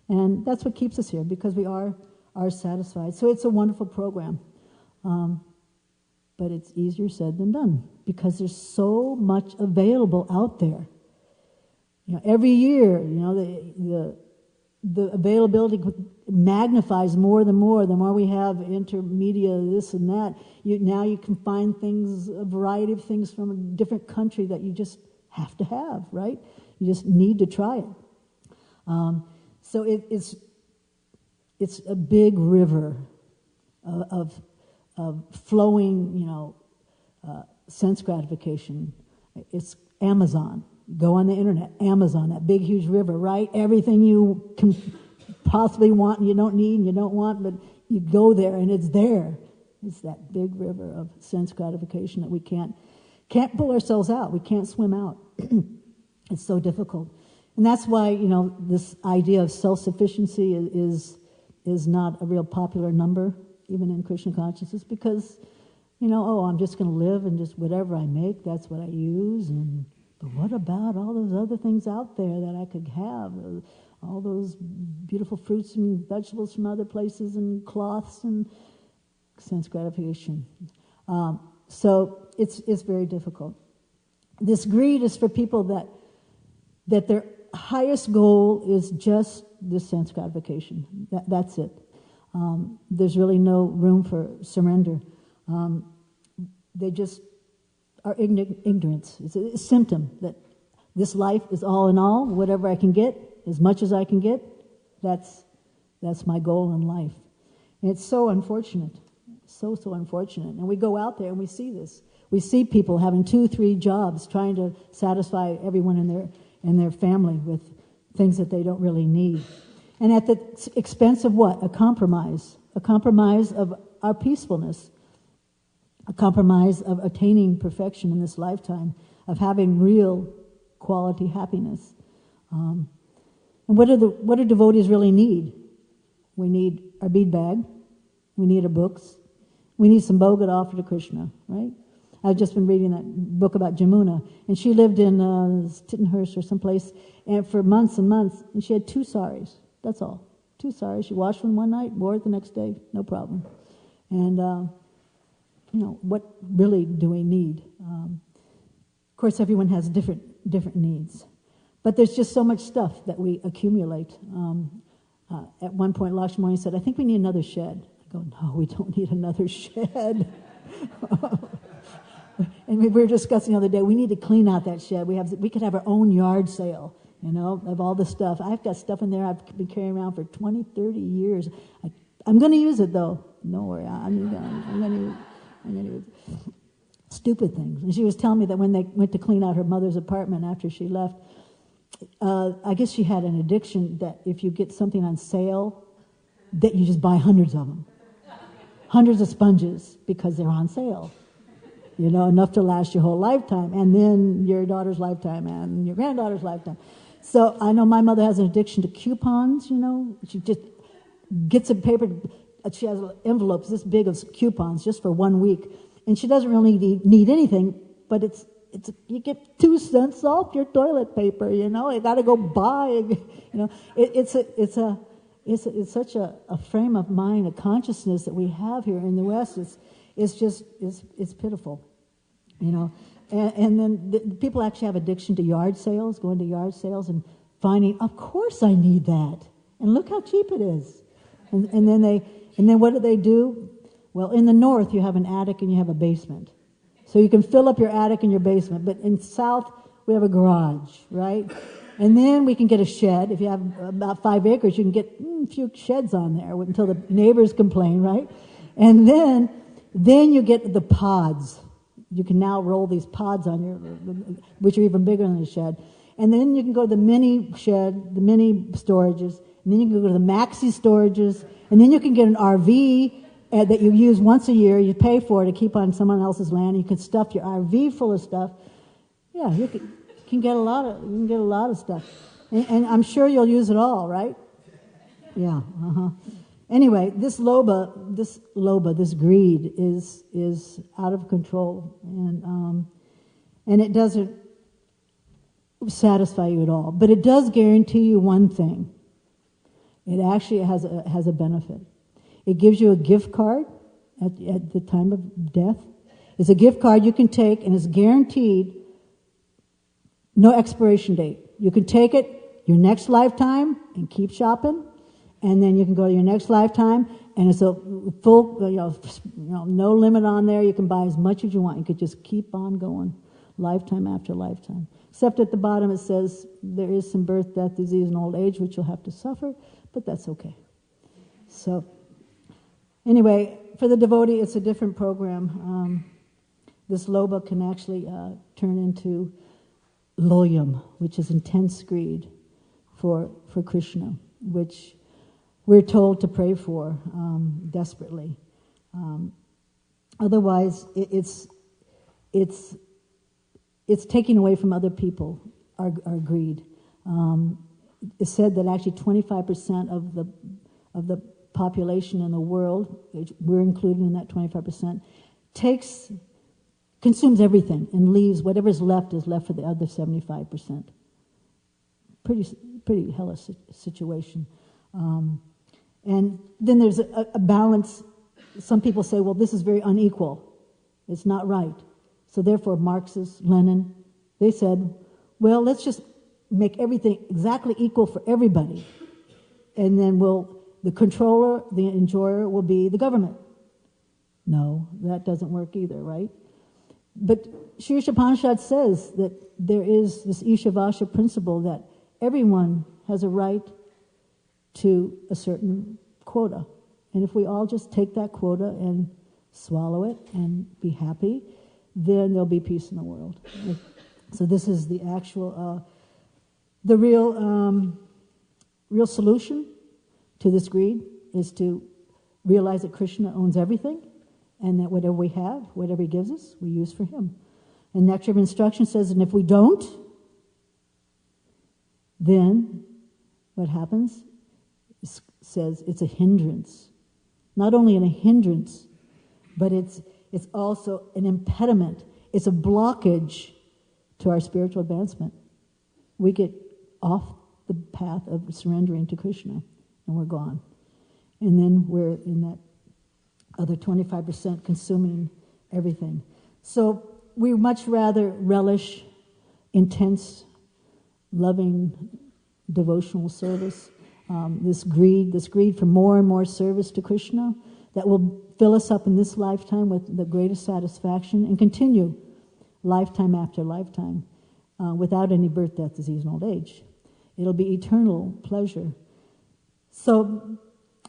And that's what keeps us here, because we are satisfied. So it's a wonderful program. But it's easier said than done, because there's so much available out there. Every year, the availability magnifies more the more we have intermedia, this and that. Now you can find things, a variety of things from a different country that you just have to have, right? You just need to try it. So it's a big river of flowing, sense gratification. It's Amazon. Go on the internet, Amazon, that big, huge river, right? Everything you can possibly want and you don't need and you don't want, but you go there and it's there. It's that big river of sense gratification that we can't pull ourselves out. We can't swim out. It's so difficult. And that's why, this idea of self-sufficiency is not a real popular number, even in Krishna consciousness, because, I'm just going to live and just whatever I make, that's what I use. But what about all those other things out there that I could have? All those beautiful fruits and vegetables from other places and cloths and sense gratification. So it's very difficult. This greed is for people that their highest goal is just this sense gratification. That's it. There's really no room for surrender. They just are ignorance. It's a symptom that this life is all in all. Whatever I can get, as much as I can get, that's my goal in life. And it's so unfortunate, so unfortunate. And we go out there and we see this. We see people having 2-3 jobs, trying to satisfy everyone in their family with things that they don't really need. And at the expense of what? A compromise of our peacefulness, a compromise of attaining perfection in this lifetime, of having real quality happiness. And what do devotees really need? We need our bead bag, we need our books, we need some bhoga to offer to Krishna, right? I've just been reading that book about Jamuna, and she lived in Tittenhurst or someplace, and for months and months, and she had 2 saris. That's all. 2 saris. She washed one night, wore it the next day, no problem. And what really do we need? Of course, everyone has different different needs. But there's just so much stuff that we accumulate. At one point, Lakshmani said, I think we need another shed. I go, no, we don't need another shed. And we were discussing the other day, we need to clean out that shed. We could have our own yard sale, of all the stuff. I've got stuff in there I've been carrying around for 20, 30 years. I'm going to use it, though. Don't worry, I'm going to use it. Stupid things. And she was telling me that when they went to clean out her mother's apartment after she left, I guess she had an addiction that if you get something on sale, that you just buy hundreds of them. Hundreds of sponges because they're on sale. Enough to last your whole lifetime, and then your daughter's lifetime, and your granddaughter's lifetime. So I know my mother has an addiction to coupons, She just gets a paper, she has envelopes this big of coupons just for 1 week, and she doesn't really need anything, but you get 2 cents off your toilet paper, you got to go buy, It's such a frame of mind, a consciousness that we have here in the West. It's pitiful, And then people actually have addiction to yard sales, going to yard sales and finding, of course I need that, and look how cheap it is. And then what do? Well, in the North you have an attic and you have a basement, so you can fill up your attic and your basement. But in South we have a garage, right? And then we can get a shed. If you have about 5 acres, you can get a few sheds on there until the neighbors complain, right? And then you get the pods. You can now roll these pods on which are even bigger than the shed. And then you can go to the mini shed, the mini storages, and then you can go to the maxi storages, and then you can get an RV that you use once a year. You pay for it to keep on someone else's land. You can stuff your RV full of stuff. Yeah, you can get a lot of stuff, and I'm sure you'll use it all, right? Yeah. Anyway, this greed is out of control, and it doesn't satisfy you at all. But it does guarantee you one thing. It actually has a benefit. It gives you a gift card at the time of death. It's a gift card you can take, and it's guaranteed. No expiration date. You can take it your next lifetime and keep shopping, and then you can go to your next lifetime, and it's a full, no limit on there. You can buy as much as you want. You could just keep on going, lifetime after lifetime. Except at the bottom it says there is some birth, death, disease, and old age, which you'll have to suffer, but that's okay. So, anyway, for the devotee, it's a different program. This lobha can actually turn into loyam, which is intense greed for Krishna, which we're told to pray for desperately. Otherwise, it's taking away from other people our greed. It's said that actually 25% of the population in the world, we're included in that 25%, consumes everything and leaves whatever's left is left for the other 75%. Pretty hellish situation. And then there's a balance. Some people say, well, this is very unequal. It's not right. So therefore, Marxists, Lenin, they said, well, let's just make everything exactly equal for everybody. And then the controller, the enjoyer, will be the government. No, that doesn't work either, right? But Sri Upanishad says that there is this Ishavasya principle that everyone has a right to a certain quota. And if we all just take that quota and swallow it and be happy, then there'll be peace in the world. So this is the actual, the real solution to this greed is to realize that Krishna owns everything, and that whatever we have, whatever he gives us, we use for him. And Nectar of Instruction says, and if we don't, then what happens? It says it's a hindrance. Not only a hindrance, but it's also an impediment. It's a blockage to our spiritual advancement. We get off the path of surrendering to Krishna, and we're gone. And then we're in that other 25% consuming everything. So we much rather relish intense, loving, devotional service, this greed for more and more service to Krishna that will fill us up in this lifetime with the greatest satisfaction and continue lifetime after lifetime without any birth, death, disease, and old age. It'll be eternal pleasure. So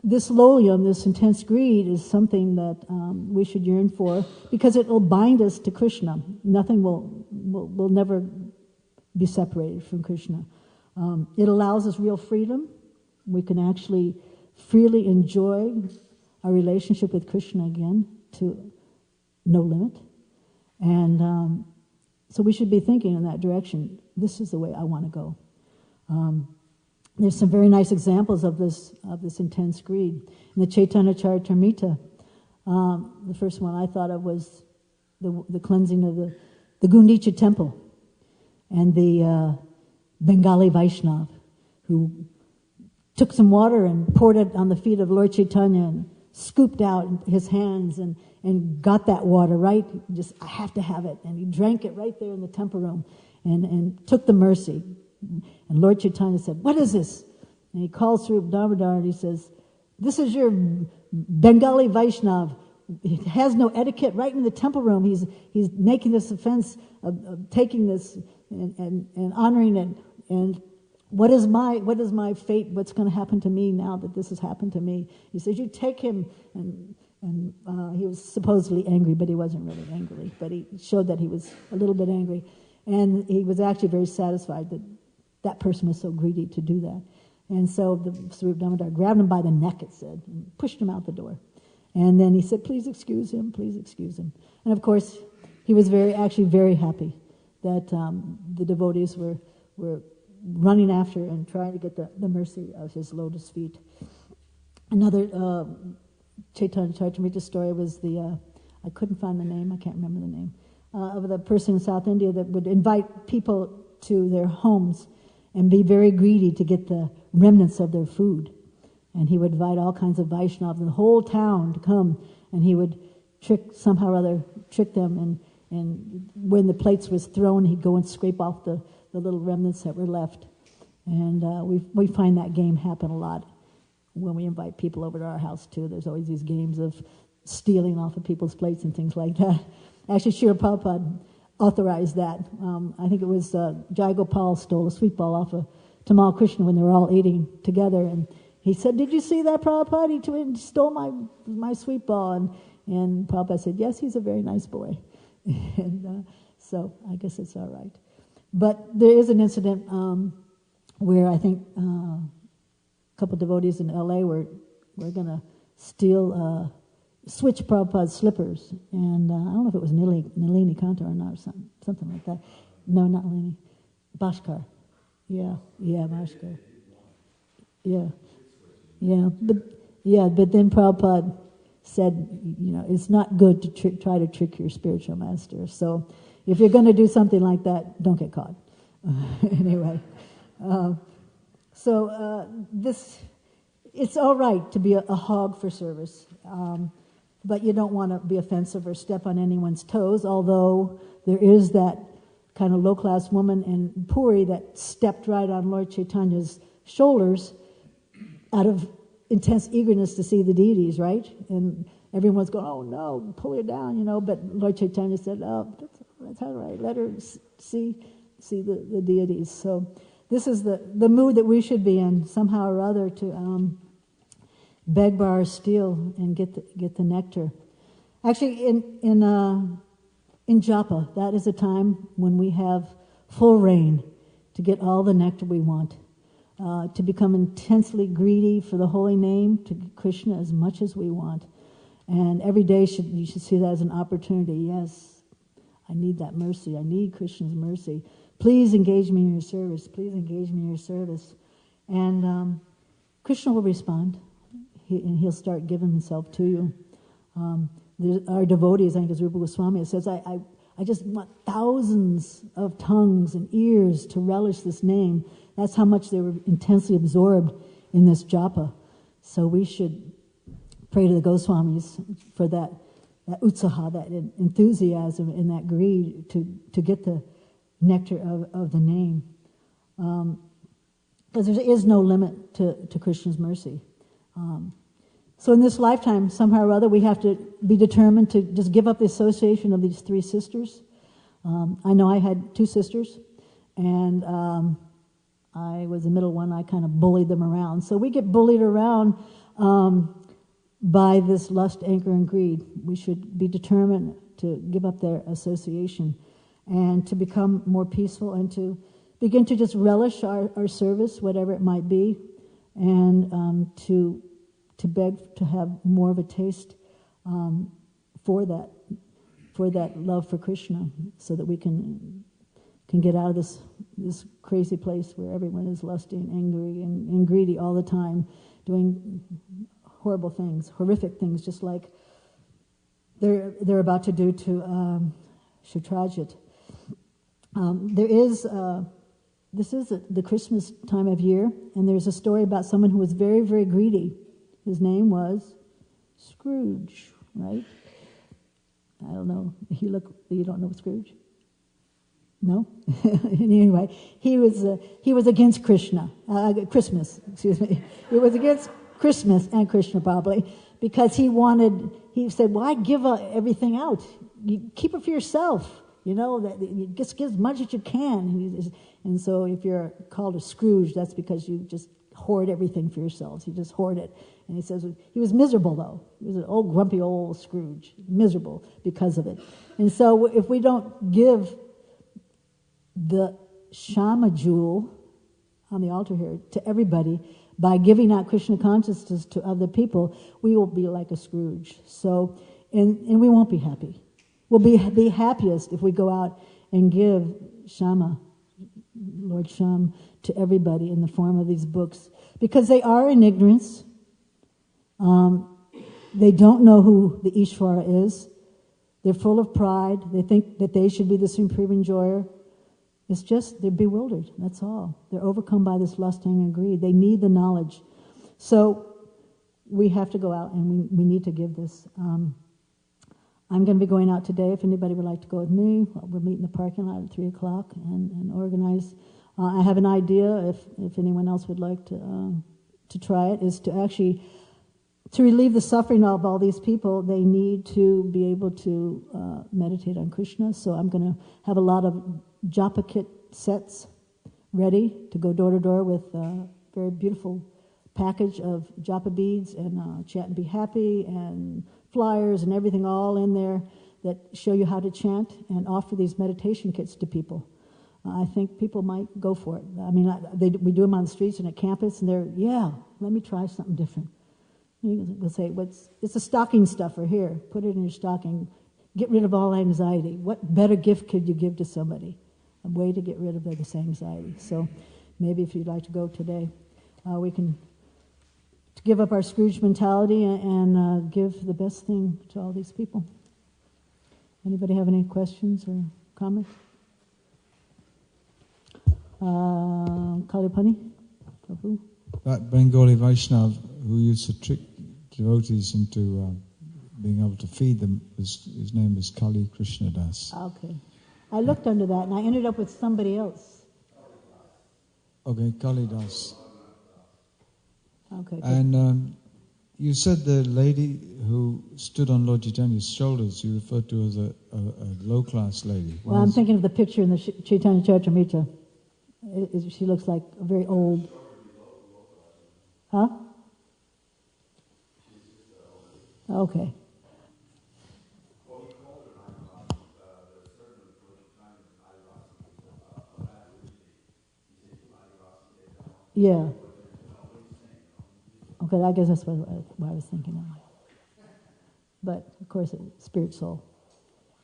this loyam, this intense greed, is something that we should yearn for because it will bind us to Krishna. Nothing will never be separated from Krishna. It allows us real freedom. We can actually freely enjoy our relationship with Krishna again to no limit. And so we should be thinking in that direction. This is the way I want to go. There's some very nice examples of this intense greed. In the Chaitanya Charitamrita, the first one I thought of was the cleansing of the Gundicha temple and the Bengali Vaishnav who took some water and poured it on the feet of Lord Chaitanya and scooped out his hands and got that water right. Just, I have to have it. And he drank it right there in the temple room and took the mercy. And Lord Chaitanya said, "What is this?" And he calls Swarup Damodar and he says, "This is your Bengali Vaishnav. He has no etiquette right in the temple room. He's making this offense of taking this and honoring it. And what is my fate? What's going to happen to me now that this has happened to me?" He says, "You take him." And he was supposedly angry, but he wasn't really angry. But he showed that he was a little bit angry. And he was actually very satisfied that person was so greedy to do that. And so the Swarup Damodar grabbed him by the neck, it said, and pushed him out the door. And then he said, "Please excuse him, please excuse him." And of course, he was actually very happy that the devotees were running after and trying to get the mercy of his lotus feet. Another Chaitanya Charitamrita story was I couldn't find the name, I can't remember the name, of the person in South India that would invite people to their homes and be very greedy to get the remnants of their food. And he would invite all kinds of Vaishnavas in the whole town to come, and he would somehow or other trick them, and when the plates was thrown, he'd go and scrape off the little remnants that were left. And we find that game happen a lot when we invite people over to our house too. There's always these games of stealing off of people's plates and things like that. Actually, Srila Prabhupada authorized that. I think it was Jai Gopal stole a sweet ball off of Tamal Krishna when they were all eating together, and he said, "Did you see that, Prabhupada? He stole my sweet ball." And Prabhupada said, "Yes, he's a very nice boy." And so I guess it's all right. But there is an incident where I think a couple devotees in L.A. were going to switch Prabhupada's slippers. And I don't know if it was Nalini Kanta or not, or something like that. No, not Nalini. Bhaskar. Yeah, Bhaskar. Yeah. But then Prabhupada said, it's not good to try to trick your spiritual master. So if you're going to do something like that, don't get caught. Anyway, it's all right to be a hog for service, but you don't want to be offensive or step on anyone's toes, although there is that kind of low-class woman in Puri that stepped right on Lord Chaitanya's shoulders out of intense eagerness to see the deities, right? And everyone's going, "Oh no, pull her down," but Lord Chaitanya said, "Oh, that's all right, let her see the deities." So this is the mood that we should be in, somehow or other, to beg, borrow, steal, and get the nectar. Actually, in japa, that is a time when we have full reign to get all the nectar we want, to become intensely greedy for the holy name, to get Krishna as much as we want. And every day you should see that as an opportunity. Yes, I need that mercy. I need Krishna's mercy. Please engage me in your service. Please engage me in your service. And Krishna will respond, and he'll start giving himself to you. Our devotees, I think as Rupa Goswami says, I just want thousands of tongues and ears to relish this name. That's how much they were intensely absorbed in this japa. So we should pray to the Goswamis for that utsaha, that enthusiasm and that greed to get the nectar of the name. Because there is no limit to Krishna's mercy. So in this lifetime, somehow or other, we have to be determined to just give up the association of these three sisters. I know I had two sisters, and I was the middle one. I kind of bullied them around. So we get bullied around by this lust, anger, and greed. We should be determined to give up their association and to become more peaceful and to begin to just relish our service, whatever it might be, and to beg to have more of a taste for that love for Krishna, so that we can get out of this crazy place where everyone is lusty and angry and greedy all the time, doing horrible things, horrific things, just like they're about to do to Shatrajit. This is the Christmas time of year, and there's a story about someone who was very, very greedy. His name was Scrooge, right? I don't know. You don't know Scrooge? No? Anyway, he was against Christmas, excuse me. He was against Christmas and Krishna probably, because he said, why give everything out? You keep it for yourself, that you just give as much as you can. And so if you're called a Scrooge, that's because you just hoard everything for yourselves. You just hoard it. And he says, he was miserable though. He was an old, grumpy old Scrooge, miserable because of it. And so if we don't give the Shama jewel on the altar here to everybody, by giving out Krishna consciousness to other people, we will be like a Scrooge. So, and we won't be happy. We'll be happiest if we go out and give Shama, Lord Sham, to everybody in the form of these books. Because they are in ignorance. They don't know who the Ishvara is. They're full of pride. They think that they should be the supreme enjoyer. It's just, they're bewildered, that's all. They're overcome by this lust, anger, and greed. They need the knowledge. So we have to go out and we need to give this. I'm going to be going out today. If anybody would like to go with me, we'll meet in the parking lot at 3 o'clock and organize. I have an idea, if anyone else would like to try it, is to actually, to relieve the suffering of all these people, they need to be able to meditate on Krishna. So I'm going to have a lot of japa kit sets ready to go door to door with a very beautiful package of japa beads and chant and be happy and flyers and everything all in there that show you how to chant, and offer these meditation kits to people. I think people might go for it. I mean, we do them on the streets and at campus, and let me try something different. We'll say, it's a stocking stuffer here. Put it in your stocking. Get rid of all anxiety. What better gift could you give to somebody? A way to get rid of this anxiety. So maybe if you'd like to go today, we can give up our Scrooge mentality and give the best thing to all these people. Anybody have any questions or comments? Kalipani? Prabhu? That Bengali Vaishnav who used to trick devotees into being able to feed them, his name is Kali Krishna Das. Okay. I looked under that and I ended up with somebody else. Okay, Kali Das. Okay. Good. And you said the lady who stood on Lord Chaitanya's shoulders, you referred to as a low-class lady. Well, I'm thinking of the picture in the Chaitanya Charitamrita. She looks like a very old... Huh? Okay. Yeah. Okay, I guess that's what I was thinking of. But, of course, it's spirit soul,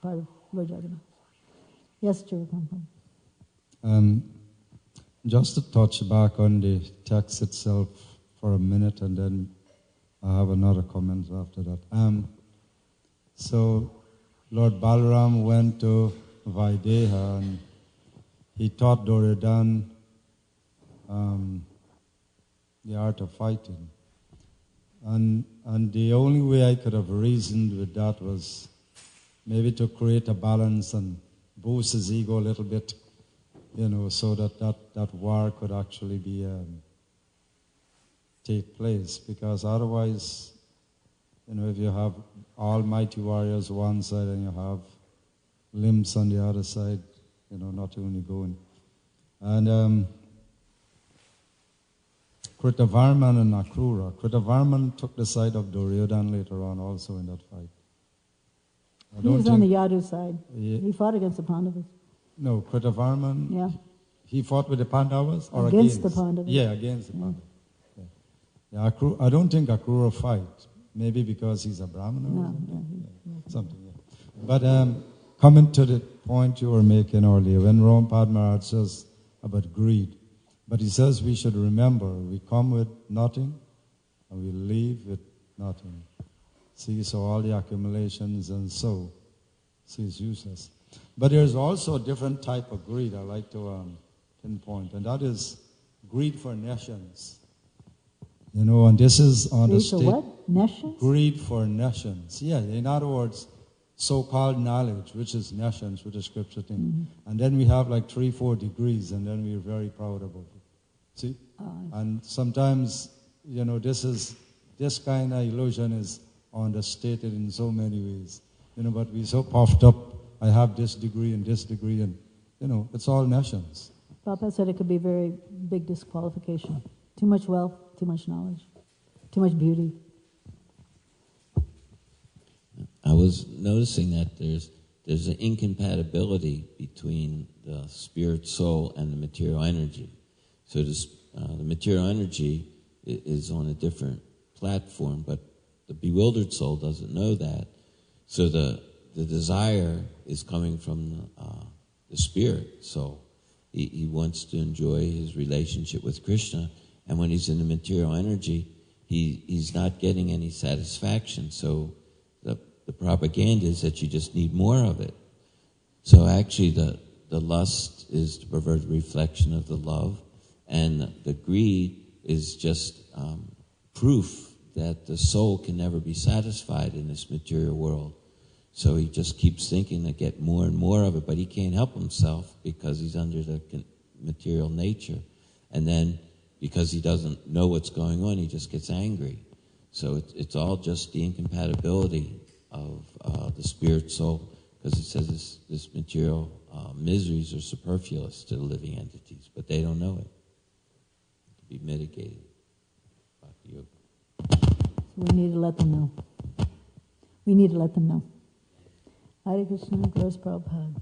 part of Lord Jagannath. Yes, Chirupam. Just to touch back on the text itself for a minute, and then I have another comment after that. So, Lord Balaram went to Vaideha, and he taught Duryodhana the art of fighting. And the only way I could have reasoned with that was maybe to create a balance and boost his ego a little bit. so that war could actually be take place. Because otherwise, if you have almighty warriors one side and you have limbs on the other side, not only going. And Kritavarman and Akrura. Kritavarman took the side of Duryodhana later on also in that fight. He was on the Yadu side. Yeah. He fought against the Pandavas. No, Kritavarman, Yeah. he fought with the Pandavas or Against the Pandavas. Yeah, against the Pandavas. Yeah, I don't think Akrura fight. Maybe because he's a Brahmana or something. Yeah. But coming to the point you were making earlier, when Ram Padmaraj says about greed, but he says we should remember we come with nothing and we leave with nothing. See, so all the accumulations and so, it's useless. But there's also a different type of greed I like to pinpoint, and that is greed for nations. And this is on the state. Greed for what? Nations? Greed for nations. Yeah, in other words, so-called knowledge, which is nations, with the scripture thing. Mm-hmm. And then we have like 3-4 degrees, and then we're very proud about it. See? And sometimes, this kind of illusion is understated in so many ways. But we're so puffed up, I have this degree, and, it's all nations. Papa said it could be a very big disqualification. Too much wealth, too much knowledge, too much beauty. I was noticing that there's an incompatibility between the spirit soul and the material energy. So the material energy is on a different platform, but the bewildered soul doesn't know that. So the desire is coming from the spirit soul. He wants to enjoy his relationship with Krishna, and when he's in the material energy, he's not getting any satisfaction. So the propaganda is that you just need more of it. So actually the lust is the perverted reflection of the love, and the greed is just proof that the soul can never be satisfied in this material world. So he just keeps thinking to get more and more of it, but he can't help himself because he's under the material nature. And then because he doesn't know what's going on, he just gets angry. So it's all just the incompatibility of the spirit soul, because it says this material miseries are superfluous to the living entities, but they don't know it. To be mitigated. So we need to let them know. We need to let them know. Hare Krishna, Glorious Prabhupada.